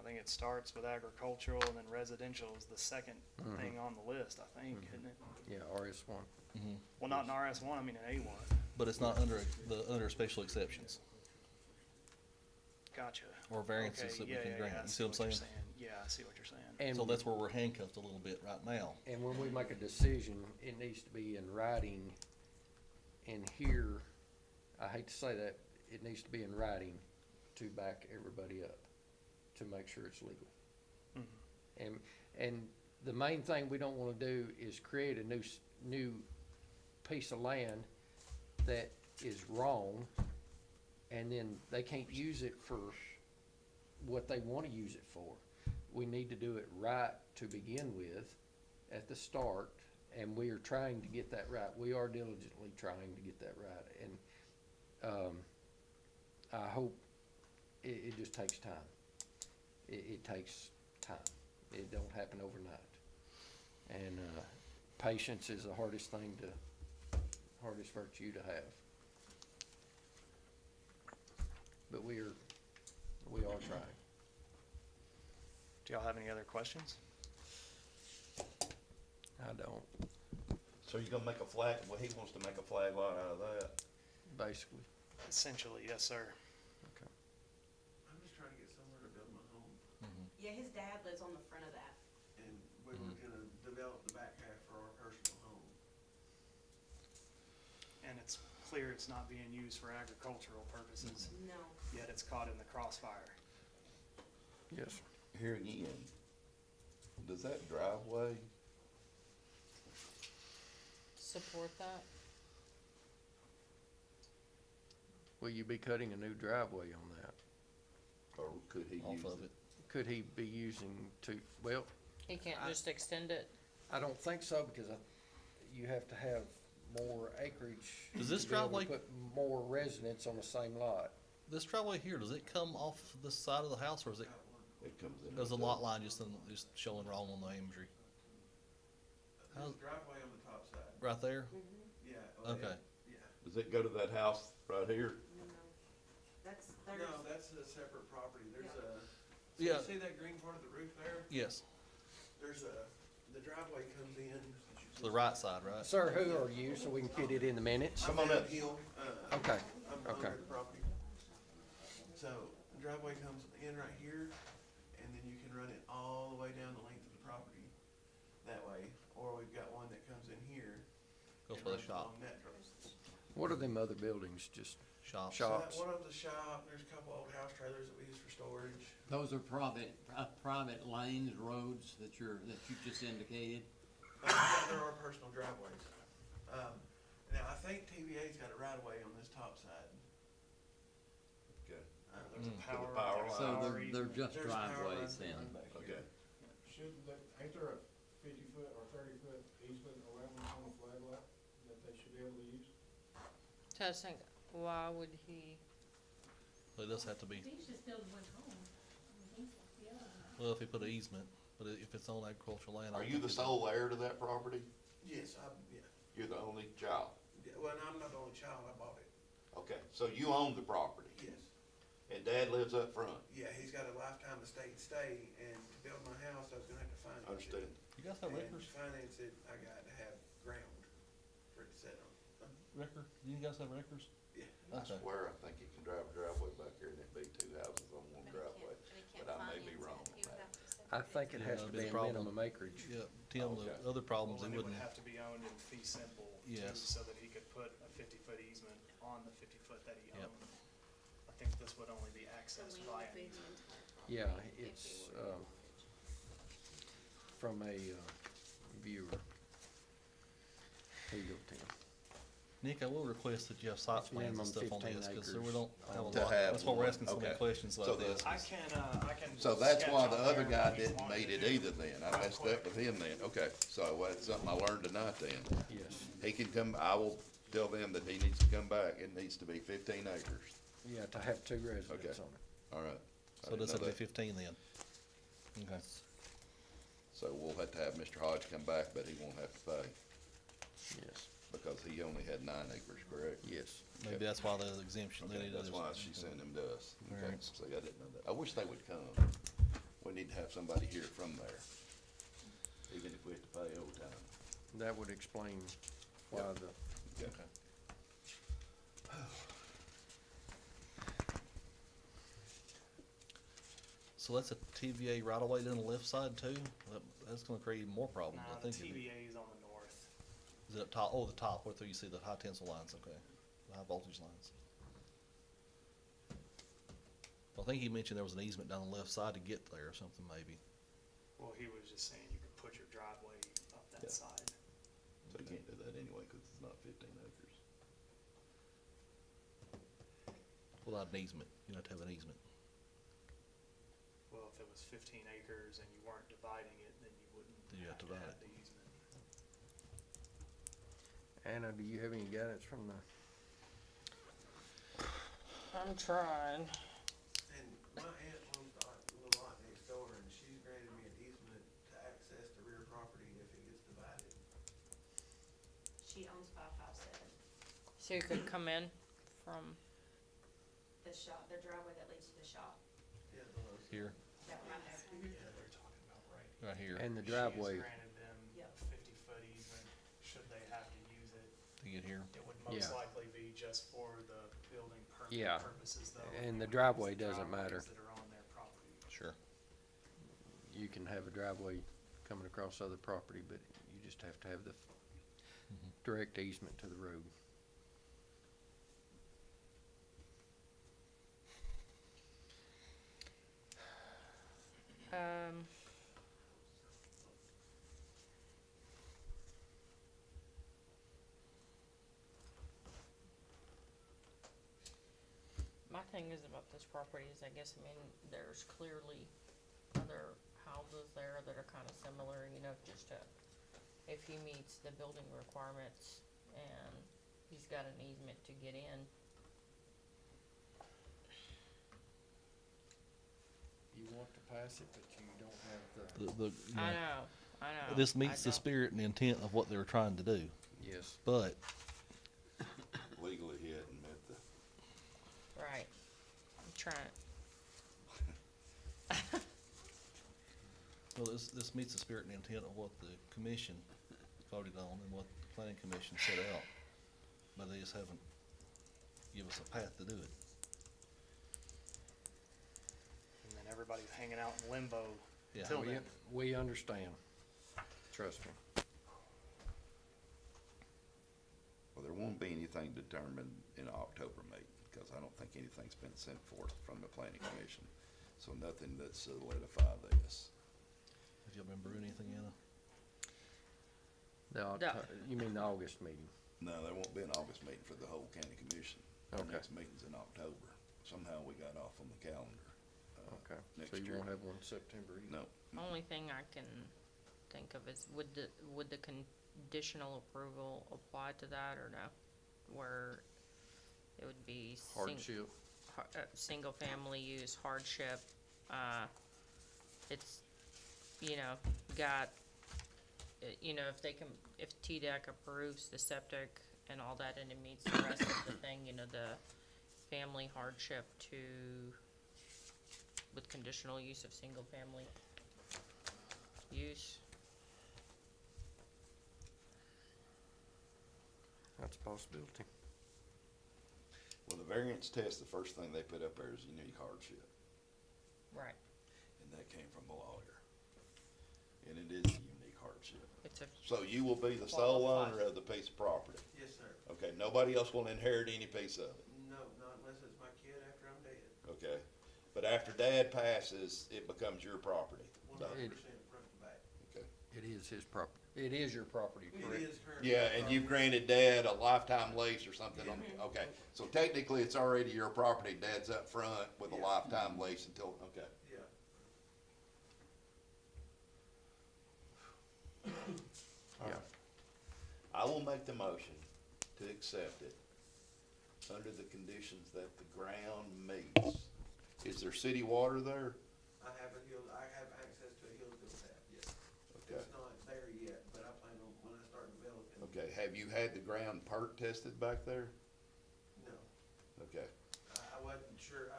I think it starts with agricultural and then residential is the second thing on the list, I think, isn't it? Yeah, RS1. Well, not in RS1, I mean in A1. But it's not under special exceptions Gotcha. or variances Okay, that we yeah, can yeah, grant. yeah, I You see see what I'm you're saying? Yeah, I see what you're saying. And So that's where we're handcuffed a little bit right now. And when we make a decision, it needs to be in writing. And here, I hate to say that, it needs to be in writing to back everybody up, to make sure it's legal. And the main thing we don't wanna do is create a new piece of land that is wrong, and then they can't use it for what they wanna use it for. We need to do it right to begin with, at the start, and we are trying to get that right. We are diligently trying to get that right, and, I hope it just takes time. It takes time. It don't happen overnight. And, patience is the hardest virtue to have. But we are trying. Do y'all have any other questions? I don't, So you're gonna make a flag, well, he wants to make a flag lot out of that. basically. Essentially, yes, sir. I'm just trying to get somewhere to build my home, Yeah, his dad lives on the front of that. and we were gonna develop the back half for our personal home. And it's clear it's not being used for agricultural purposes, No. yet it's caught in the crossfire. Yes. Here again, does that driveway, Support that? will you be cutting a new driveway on that? Or could he Off use of it? it. Could he be using well, He can't just extend it? I don't think so, because you have to have more acreage. Does this to be able to driveway- Put more residents on the same lot. This driveway here, does it come off this side of the house, or is it, It comes in. is the lot line just showing wrong on the imagery? There's How's- a driveway on the top side. Right there? Yeah. Okay. Yeah. Does it go to that house right here? That's No, that's a separate property. There's a, so Yeah. you see that green part of the roof there? Yes, There's the driveway comes in. to the right side, right? Sir, who are you, so we can get it in the minutes? Come on up. Hill, Okay, I'm okay. under the property. So the driveway comes in right here, and then you can run it all the way down the length of the property that way. Or we've got one that comes in here. Goes and by the runs shop. along that road. What are them other buildings, just Shops. shops? One of them's a shop, there's a couple old house trailers that we use for storage. Those are private lanes, roads that you just indicated. Yeah, there are personal driveways. Now, I think TVA's got a right of way on this top side. Okay. There's a For the power. power there's a line. So power they're easement. just There's power driveways lines that then. run back here. Okay. Ain't there a 50-foot or 30-foot easement allowance on the flag lot that they should be able to use? So I was thinking, why would he? It does have to be, He's just building one home. well, if he put an easement, but if it's on agricultural land. I Are don't you think the it- sole heir to that property? Yes, yeah. You're the only child? Yeah, well, I'm not the only child, I bought it. Okay, so you own the property? Yes. And Dad lives up front? Yeah, he's got a lifetime estate stay, and to build my house, I was gonna have to finance it. Understand. You guys have And records? to finance it, I got to have ground for it to sit on. Record? Do you guys have records? Yeah. I Okay. swear, I think you can drive a driveway back here and it'd be two houses on one driveway, but I may be wrong on that. I think it Yeah, has to that'd be be a a problem. minimum acreage. Yeah, Tim, the Okay. other problems, Well, he and it would wouldn't, have to be owned in fee simple too, Yes. so that he could put a 50-foot easement on the 50-foot that he Yep. owned. I think this would only be accessed via an easement. Yeah, it's, from a, viewer. Here you go, Tim. Nick, I will request that you have site It's plans and minimum stuff on 15 this, cause we acres don't have a To lot, have that's why we're one. asking so many Okay. questions So like the- this. I can. So that's sketch why on the there other guy what he's didn't wanting meet to it do. either then. I messed up with him then. Okay, so that's something I learned tonight then. Yes. He can come, I will tell them that he needs to come back. It needs to be 15 acres. Yeah, to have two residents Okay. on it. All right. I So didn't this know would be that. 15 then? Okay. So we'll have to have Mr. Hodge come back, but he won't have to pay Yes. because he only had 9 acres, correct? Yes. Maybe that's why the exemption, they Okay, need that's to. why she sent him to us. Okay, Variance. see, I didn't know that. I wish they would come. We need to have somebody here from there, even if we have to pay overtime. That would explain why Yeah. the, Okay. So that's a TVA right away down the left side too? That's gonna create even more problems, Nah, I the think. isn't it? TVA is on the north. Is it up top? Oh, the top, where you see the high tensile lines, okay, the high voltage lines. I think he mentioned there was an easement down the left side to get there or something maybe. Well, he was just saying you could put your driveway up that Yeah. side. So you can't do that anyway, cause it's not 15 acres. Without an easement, you have to have an easement. Well, if it was 15 acres and you weren't dividing it, then you wouldn't Then you have to divide have it. the easement. Anna, do you have any guidance from the? I'm trying. And my aunt owns the little lot next door, and she's granted me an easement to access the rear property if it gets divided. She owns 557, So you could come in from, the shop, the driveway that leads to the shop, Yeah, the low. Here, that right there. Yeah, they're talking about right right here, And the She driveway, has granted them Yep. a 50-foot easement, should they have to use it. to get here. It would most Yeah. likely be just for the building Yeah. permit purposes though. And the We would use driveway the doesn't matter. driveways that are on their property. Sure. you can have a driveway coming across other property, but you just have to have the direct easement to the road. um, thing is about this property is, I guess, I mean, there's clearly other houses there that are kinda similar, you know, just to, if he meets the building requirements and he's got an easement to get in. You want to pass it, but you don't have the. You know, I know. this meets I the don't- spirit and intent of what they were trying to do, Yes. but Legally, he hadn't met the, Right. I'm trying, well, this meets the spirit and intent of what the commission voted on and what the planning commission set out, but they just haven't give us a path to do it. And then everybody's hanging out in limbo Yeah, till then. We understand. Trust me. well, there won't be anything determined in October meeting, because I don't think anything's been sent forth from the planning commission. So nothing that solidify this. Have y'all been brewing anything, Anna? You mean the August meeting? No, there won't be an August meeting for the whole county commission. Our Okay. next meeting's in October. Somehow we got off on the calendar. Okay, Next so you year. won't have one in September either? No. only thing I can think of is, would the conditional approval apply to that or no? Where it would be Hardship. single family use hardship, it's, you know, got, you know, if TDEC approves the septic and all that and it meets the rest of the thing, you know, the family hardship with conditional use of single family use. That's a possibility. Well, the variance test, the first thing they put up there is unique hardship, Right. and that came from a lawyer. And it is a unique hardship. It's a So you will be the sole Qualified. owner of the piece of property? Yes, sir. Okay, nobody else will inherit any piece of it? No, not unless it's my kid after I'm dead. Okay? But after dad passes, it becomes your property? 100% front to back. Okay. It is his property. It is your property, It correct? is currently. Yeah, and you've granted dad a lifetime lease or something on, okay. So technically, it's already your property, dad's up front with a Yeah. lifetime lease until, okay. Yeah. Yeah. I will make the motion to accept it under the conditions that the ground meets. Is there city water there? I have access to a Hillsville tap, yes. Okay. It's not there yet, but I plan on, when I start developing. Okay, have you had the ground perk tested back there? No, Okay. I wasn't sure,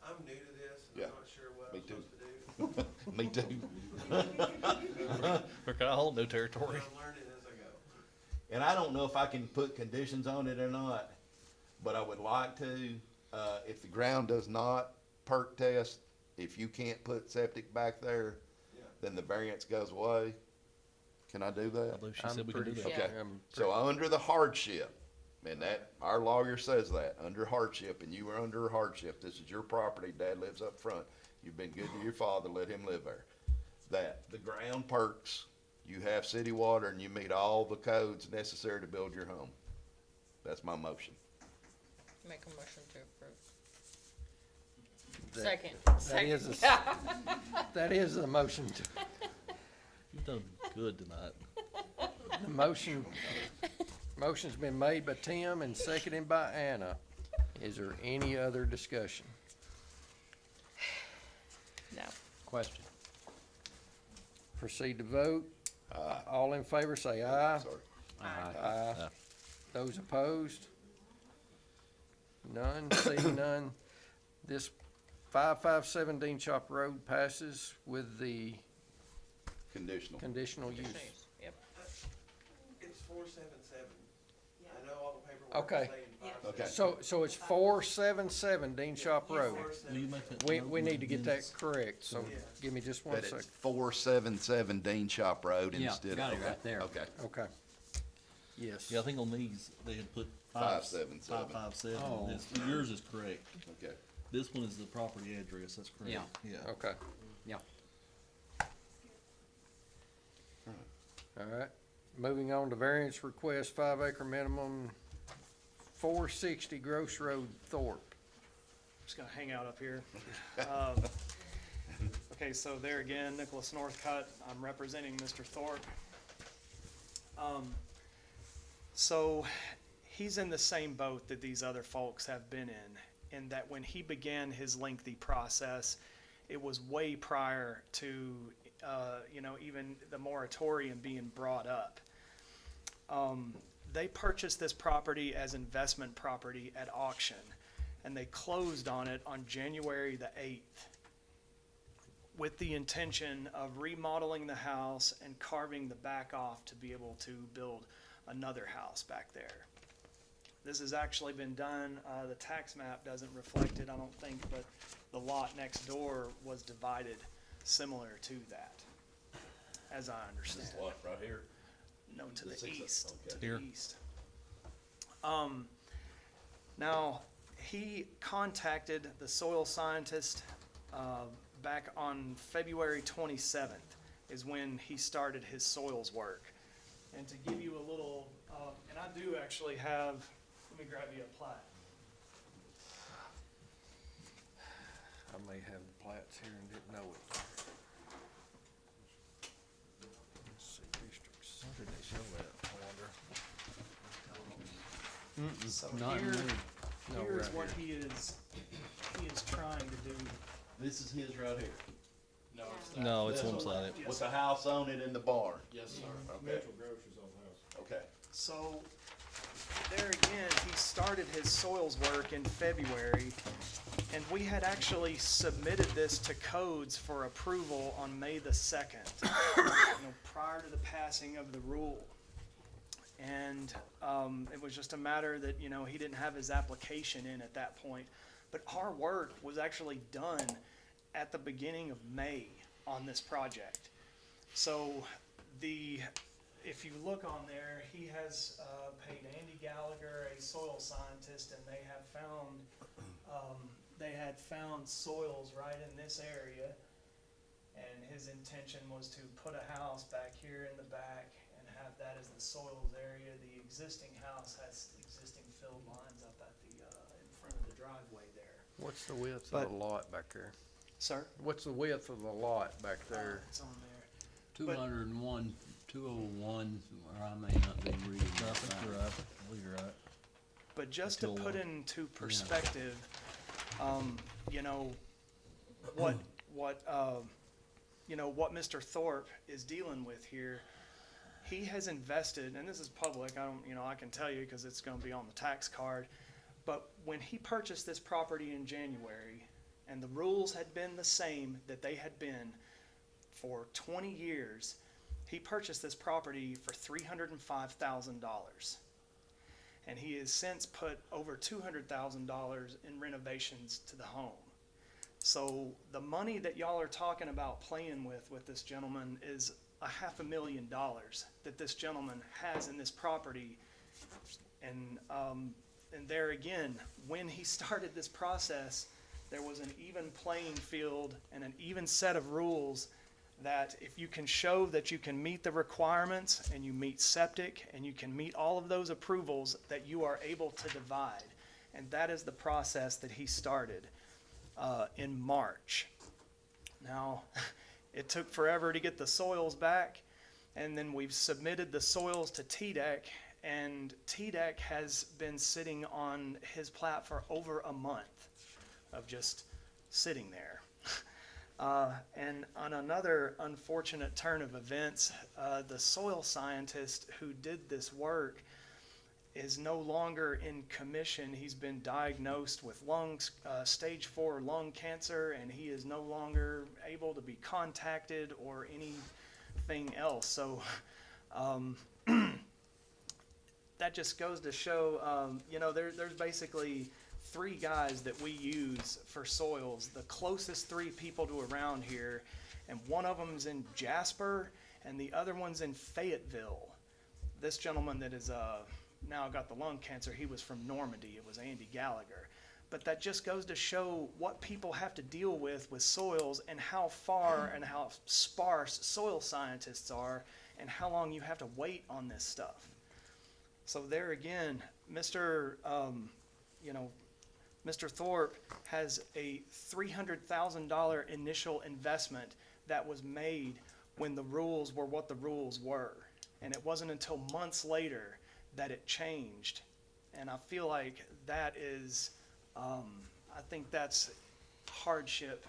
I'm new to this, and Yeah, I'm not sure what me I'm too. supposed to do. Me too. We're kinda whole new territory. I'm learning as I go. And I don't know if I can put conditions on it or not, but I would like to, if the ground does not perk test, if you can't put septic back there, Yeah. then the variance goes away. Can I do I that? believe she I'm said we can do pretty that. sure. Okay, I'm so under the hardship, and that, our lawyer says that, under hardship, and you are under hardship, this is your property, dad lives up front, you've been good to your father, let him live there. That the ground perks, you have city water, and you meet all the codes necessary to build your home. That's my motion. Make a motion to approve. That- Second. That is, that is the motion. You've done good tonight. The motion's been made by Tim and seconded by Anna. Is there any other discussion? No. Question. Proceed to vote. All in favor say aye. Sorry. Aye. Those opposed? None, seeing none. This 557 Dean Chop Road passes with the Conditional. conditional use. Yep. It's 477. I know all the paperwork Okay. is saying 5. Okay. So it's 477 Dean Chop Road. 477. Will you make that We note need to get that again? correct, so Yeah. give me just one That it's second. 477 Dean Shop Road Yeah, instead of. got it okay, right there. Okay. Okay. Yes. Yeah, I think on these, they had put 577. 557. Oh. Yours is correct. Okay. This one is the property address, that's correct. Yeah. Yeah. Okay. Yeah. All right. Moving on to variance request, 5 acre minimum, 460 Gross Road, Thorp. just gonna hang out up here. Okay, so there again, Nicholas Northcutt, I'm representing Mr. Thorp. So he's in the same boat that these other folks have been in that when he began his lengthy process, it was way prior to, even the moratorium being brought up. They purchased this property as investment property at auction, and they closed on it on January the 8th with the intention of remodeling the house and carving the back off to be able to build another house back there. This has actually been done, the tax map doesn't reflect it, I don't think, but the lot next door was divided similar to that, as I understand. This lot right here. No, to the This is- east, okay. to the Here. east. Now, he contacted the soil scientist, back on February 27th is when he started his soils work. And to give you a little, and I do actually have, let me grab you a plat. I may have the plats here and didn't know it. Let's see, districts. Where did they show that, I wonder? So not here, me. No, here's right what here. he is trying to do. This is his right here. No, it's No, it's That's one-sided. Yes, With sir. the house on it and the barn. Yes, sir. Okay, Mitchell Groceries on the house. okay. So, there again, he started his soils work in February, and we had actually submitted this to codes for approval on May the 2nd, prior to the passing of the rule. And it was just a matter that, he didn't have his application in at that point. But our work was actually done at the beginning of May on this project. So if you look on there, he has paid Andy Gallagher, a soil scientist, and they had found soils right in this area. And his intention was to put a house back here in the back and have that as the soils area. The existing house has existing filled lines up at in front of the driveway there. What's the width But- of the lot back there? Sir? What's the width of the lot back there? It's on there. 201, 201, or I may not be reading I that think you're right. right. I believe you're right. But just to Until put one. into perspective, what Mr. Thorpe is dealing with here, he has invested, and this is public, I can tell you because it's gonna be on the tax card, but when he purchased this property in January, and the rules had been the same that they had been for 20 years, he purchased this property for $305,000. And he has since put over $200,000 in renovations to the home. So the money that y'all are talking about playing with this gentleman is $500,000 that this gentleman has in this property. And there again, when he started this process, there was an even playing field and an even set of rules that if you can show that you can meet the requirements and you meet septic and you can meet all of those approvals, that you are able to divide. And that is the process that he started in March. Now, it took forever to get the soils back, and then we've submitted the soils to TDEC, and TDEC has been sitting on his plat for over a month of just sitting there. And on another unfortunate turn of events, the soil scientist who did this work is no longer in commission. He's been diagnosed with stage 4 lung cancer, and he is no longer able to be contacted or anything else. So that just goes to show, there's basically 3 guys that we use for soils, the closest 3 people to around here, and one of them's in Jasper and the other one's in Fayetteville. This gentleman that is now got the lung cancer, he was from Normandy. It was Andy Gallagher. But that just goes to show what people have to deal with soils, and how far and how sparse soil scientists are, and how long you have to wait on this stuff. So there again, Mr. Mr. Thorpe has a $300,000 initial investment that was made when the rules were what the rules were. And it wasn't until months later that it changed. And I feel like that is, I think that's hardship.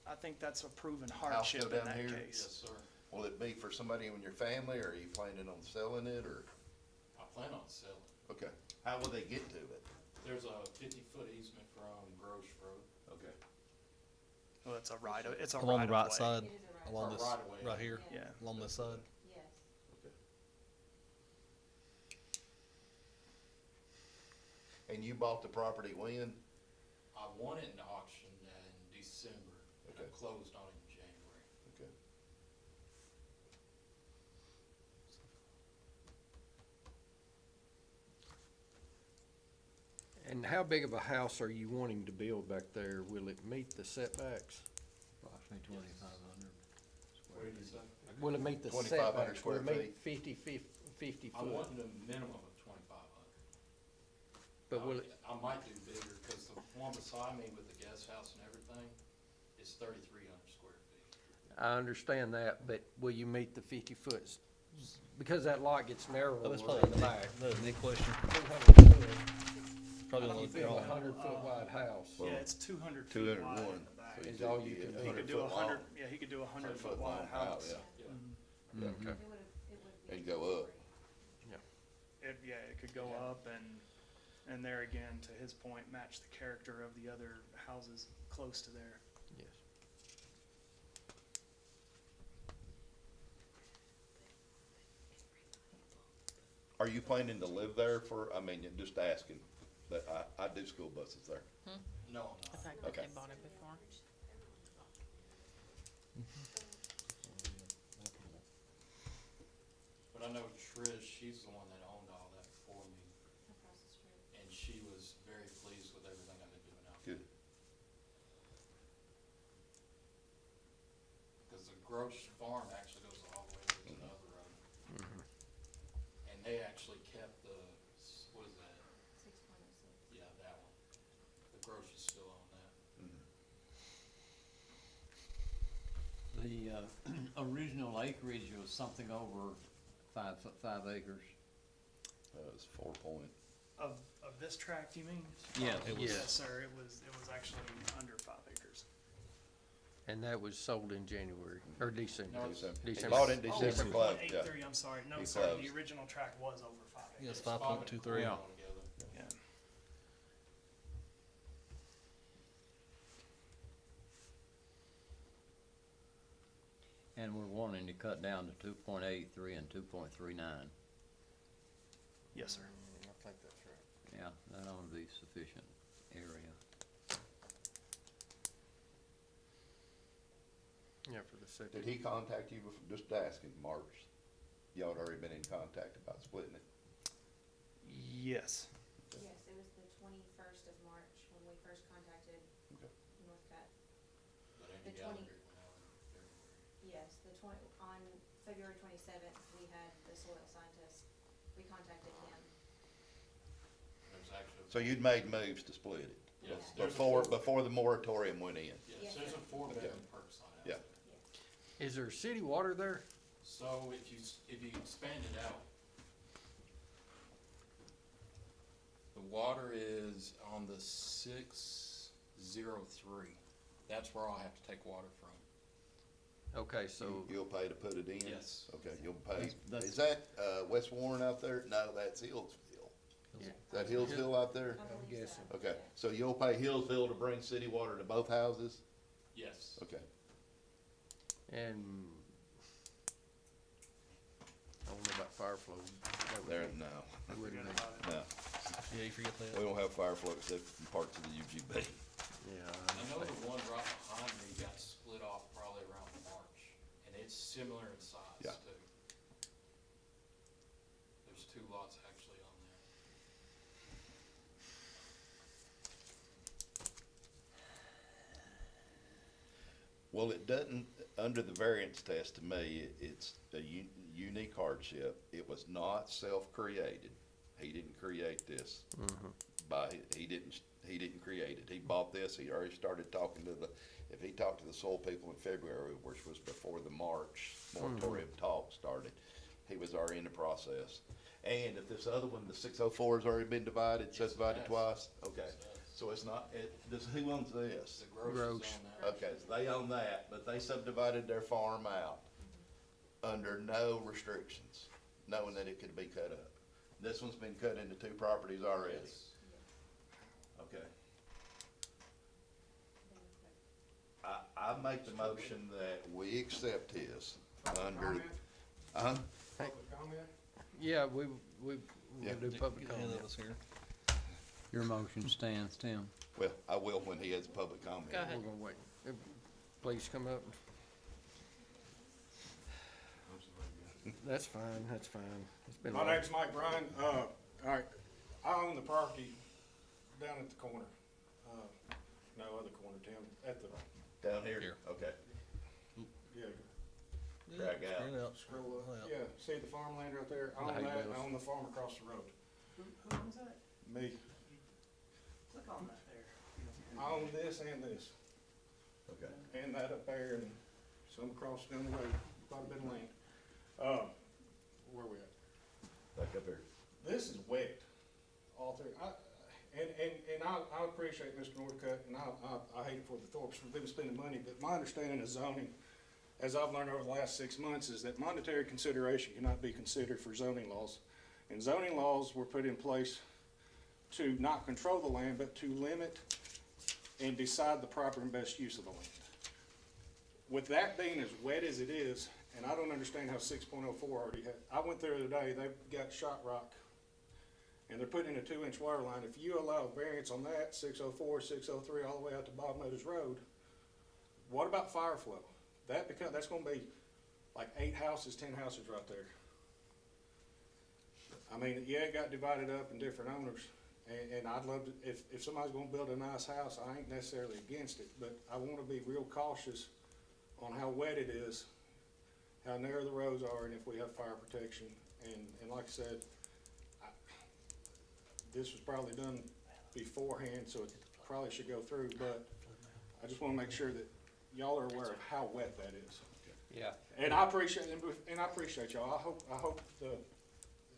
I think that's a proven hardship in that case. sir. Will it be for somebody in your family, or are you planning on selling it, or? I plan on selling. Okay. How will they get to it? There's a 50-foot easement from Grosh Road. Okay. Well, it's a right of, it's a Along right the of right way. side, Or along this, right away. right here, Yeah. along this side. Yes. Okay. And you bought the property when? I won it in the auction in December, and I Okay. closed on it in January. Okay. And how big of a house are you wanting to build back there? Will it meet the setbacks? Approximately 2,500. What did you say? Will it meet the 2,500 setbacks? square Will it meet 50 I foot? want a minimum of 2,500. But will it, I might do bigger, because the one beside me with the guest house and everything is 3,300 square feet. I understand that, but will you meet the 50 foot? Because that lot gets narrower Oh, that's in probably the back. another neat question. 200 foot. Probably How do gonna you look build a wrong. 100-foot wide house? Yeah, it's 200 feet wide 201. in the back. So Is all you can He do. could do 100, yeah, he could do a 100-foot wide house. Yeah. Yeah. Okay. And go up. Yeah, it could go up and there again, to his point, match the character of the other houses close to there. Yes. Are you planning to live there for, I mean, just asking, but I do school buses there. No, I'm The not. fact that Okay. they bought it before. But I know Trish, she's the one that owned all that before me, Across the street. and she was very pleased with everything I've been doing out there. Good. Because the Grosh farm actually goes all the way to the other road. And they actually kept the, what is that? 6.06. Yeah, that one. The Grosh is still on that. The original acreage was something over 5 acres. That was 4 point. Of this tract, you mean? Yes. It was- Yes, sir, it was actually under 5 acres. And that was sold in January, or December? No, December. He December. bought in Oh, December, closed, yeah. 2.83, I'm sorry, no, He sorry, the closed. original tract was over 5 acres. Yes, It's 5.23. Yeah. altogether. Yeah. And we're wanting to cut down to 2.83 and 2.39. Yes, sir. I think that's right. Yeah, that ought to be sufficient area. Yeah, for the second. Did he contact you before, just asking, March? Y'all had already been in contact about splitting it? Yes. Yes, it was the 21st of March when we first contacted Okay. Northcutt. But The Andy 20 Gallagher went out in February. Yes, on February 27th, we had the soil scientist, we contacted him. There's actually. So you'd made moves to split it? Yes. Before the moratorium went in? Yes, there's a 4-bedroom perk site out Yeah. there. Is there city water there? So if you expand it out, the water is on the 603. That's where I'll have to take water from. Okay, so, You'll pay to put it in? Yes. Okay, you'll pay. That's- Is that, West Warren out there? No, that's Hillsville. Yeah. Is that Hillsville out there? I believe so. guessing. Okay, so you'll pay Hillsville to bring city water to both houses? Yes. Okay. and I don't know about fire flow. That would There, be- no, that wouldn't Forget be- about it. no. Yeah, you forget that. We don't have fire flow except in parts of the UGB. Yeah, I know the one right behind me got split off probably around March, and it's similar in size Yeah. too. There's 2 lots actually on there. Well, it doesn't, under the variance test, to me, it's a unique hardship. It was not self-created. He didn't create this. He didn't he didn't create it. He bought this, he already started talking to if he talked to the soil people in February, which was before the March moratorium talk started, he was already in the process. And if this other one, the 604 has already been divided, subdivided twice, okay. So it's not, who owns this? The grocers on that. Okay, so they own that, but they subdivided their farm out under no restrictions, knowing that it could be cut up. This one's been cut into two properties already. Okay. I make the motion that we accept his under, Public comment? Yeah, we will Yeah. do public Get the hand comment. of us here. Your motion stands, Tim. well, I will when he has public comment. Go ahead. We're gonna wait. Please come up. That's fine, that's fine. It's been My long. name's Mike Bryan. All right, I own the property down at the corner. No other corner, Tim, at the, Down here? Okay. yeah, Drag out. Straight out. scroll up. Out. Yeah, see the farmland right there? I The own hay that, bales. I own the farm across the road. Who owns that? Me. Click on that there. I own this and this, Okay. and that up there, and some across down the road, quite a bit of land. Where we at? Back up here. This is wet, all through. I appreciate Mr. Northcutt, and I hate for the Thorps for them spending money, but my understanding of zoning, as I've learned over the last 6 months, is that monetary consideration cannot be considered for zoning laws. And zoning laws were put in place to not control the land, but to limit and decide the proper and best use of the land. With that being as wet as it is, and I don't understand how 6.04 already had, I went there the other day, they've got shot rock, and they're putting in a 2-inch water line. If you allow variance on that, 604, 603, all the way out to Bob Meadows Road, what about fire flow? That's gonna be like 8 houses, 10 houses right there. I mean, yeah, it got divided up in different owners, and I'd love to, if somebody's gonna build a nice house, I ain't necessarily against it, but I wanna be real cautious on how wet it is, how narrow the roads are, and if we have fire protection. And like I said, this was probably done beforehand, so it probably should go through, but I just wanna make sure that y'all are aware of how wet that is. Yeah. And I appreciate, y'all.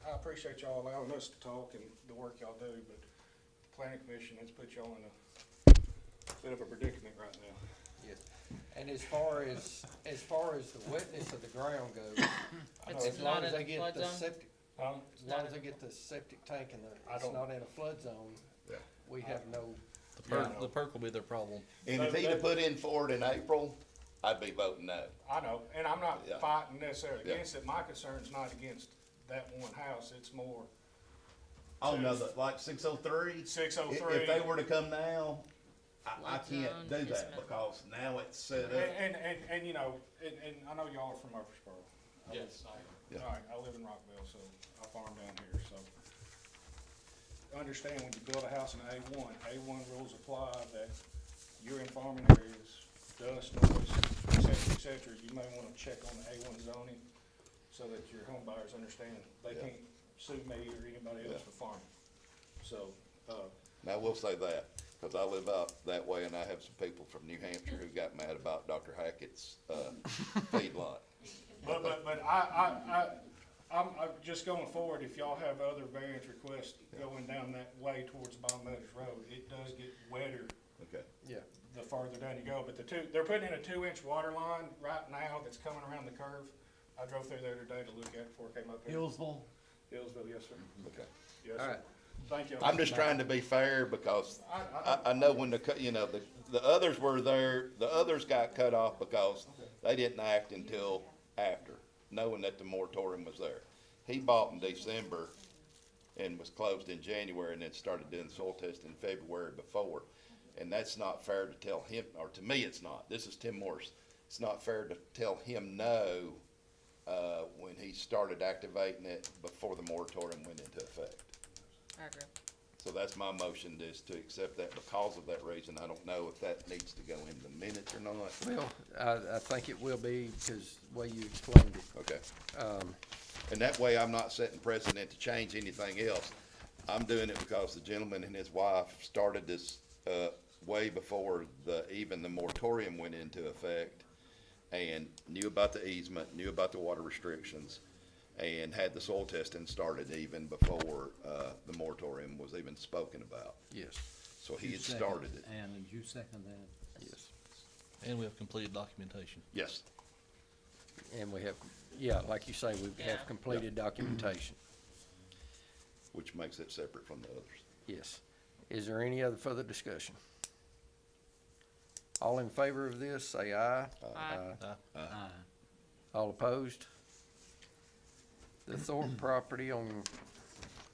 I appreciate y'all allowing us to talk and the work y'all do, but the planning commission has put y'all in a bit of a predicament right now. Yes. And as far as the wetness of the ground goes, It's as long not as in they a get flood the zone? septic, as long as they get the septic tank and I it's don't- not in a flood zone, Yeah. we have no, The perk will be their problem. And if he'd have put in for it in April, I'd be voting no. I know, and I'm not Yeah. fighting necessarily Yeah. against it. My concern's not against that one house, it's more Oh, no, like 603? 603. If they were to come now, I Flood can't zone do is that not- because now it's set up. And you know, and I know y'all are from Murfreesboro. Yes, I am. Yeah. All right, I live in Rockville, so I farm down here, so. Understand when you build a house in A1 rules apply that you're in farming areas, dust, noise, et cetera. You may wanna check on the A1 zoning so that your home buyers understand they Yeah. can't sue me or anybody else Yeah. for farming. So, Now, I will say that, because I live out that way, and I have some people from New Hampshire who got mad about Dr. Hackett's feedlot. But I'm just going forward, if y'all have other variance requests going down that way towards Bon Meadows Road, it does get wetter Okay. yeah. the farther down you go. But they're putting in a 2-inch water line right now that's coming around the curve. I drove through there today to look at it before I came up here. Hillsville? Hillsville, yes, sir. Okay. Yes, All sir. right. Thank you. I'm just trying to be fair because I- I know when the others were there, the others got cut off because they didn't act until after, knowing that the moratorium was there. He bought in December and was closed in January and then started doing soil testing in February before. And that's not fair to tell him, or to me, it's not. This is Tim Morris. It's not fair to tell him no, when he started activating it before the moratorium went into effect. I agree. So that's my motion, is to accept that because of that reason. I don't know if that needs to go in the minutes or not. Well, I think it will be because the way you explained it. Okay. And that way I'm not setting precedent to change anything else. I'm doing it because the gentleman and his wife started this, way before even the moratorium went into effect, and knew about the easement, knew about the water restrictions, and had the soil testing started even before, the moratorium was even spoken about. Yes, So he You had second- started it. And did you second that? yes. And we have completed documentation. Yes. And we have, yeah, like you say, we Yeah. have completed documentation. Which makes it separate from the others. Yes. Is there any other further discussion? All in favor of this, say aye. Aye. Aye. All opposed? The Thorp property on,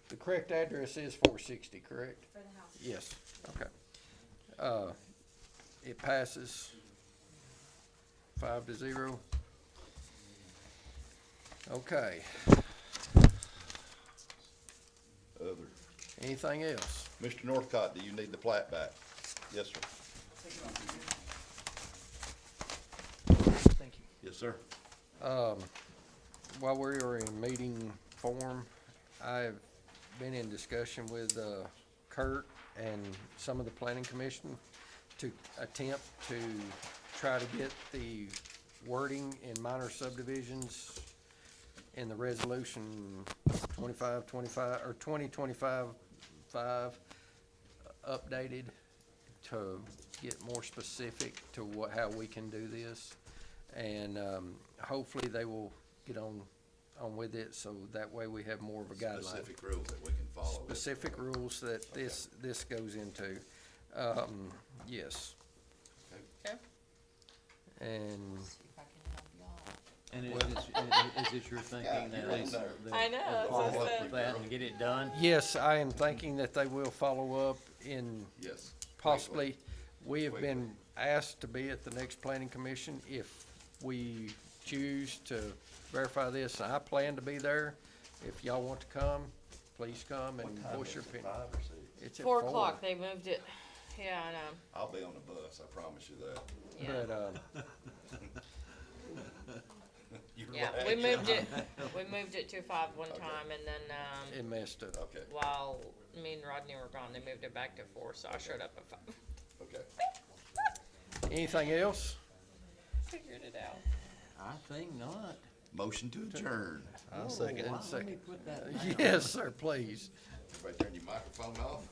the correct address is 460, correct? For the house. Yes, okay. It passes 5-0. Okay, Other. anything else? Mr. Northcott, do you need the plat back? Yes, sir. Thank you. Yes, sir. While we were in meeting form, I've been in discussion with Kurt and some of the planning commission to attempt to try to get the wording in minor subdivisions in the resolution 2025 updated to get more specific to how we can do this. And hopefully they will get on with it, so that way we have more of a guideline. Specific rules that we can follow. Specific rules that this goes into. Yes. Okay. And See if I can help y'all. And is it your thinking that they'll I know, that's what I follow up said. with that and get it done? yes, I am thinking that they will follow up in Yes. possibly, we have been asked to be at the next planning commission if we choose to verify this. I plan to be there. If y'all want to come, please come and voice your opinion. 5 or 6? It's at 4 o'clock, they moved it. Yeah, I know. I'll be on the bus, I promise you that. Yeah. But, You're Yeah, right. we moved it to 5 one time, and then, it messed up. Okay, while me and Rodney were gone, they moved it back to 4, so I showed up at 5. okay. Anything else? Figured it out. I think not. Motion to adjourn. I'll second. Let me put that down. Yes, sir, please. Everybody turn your microphone off.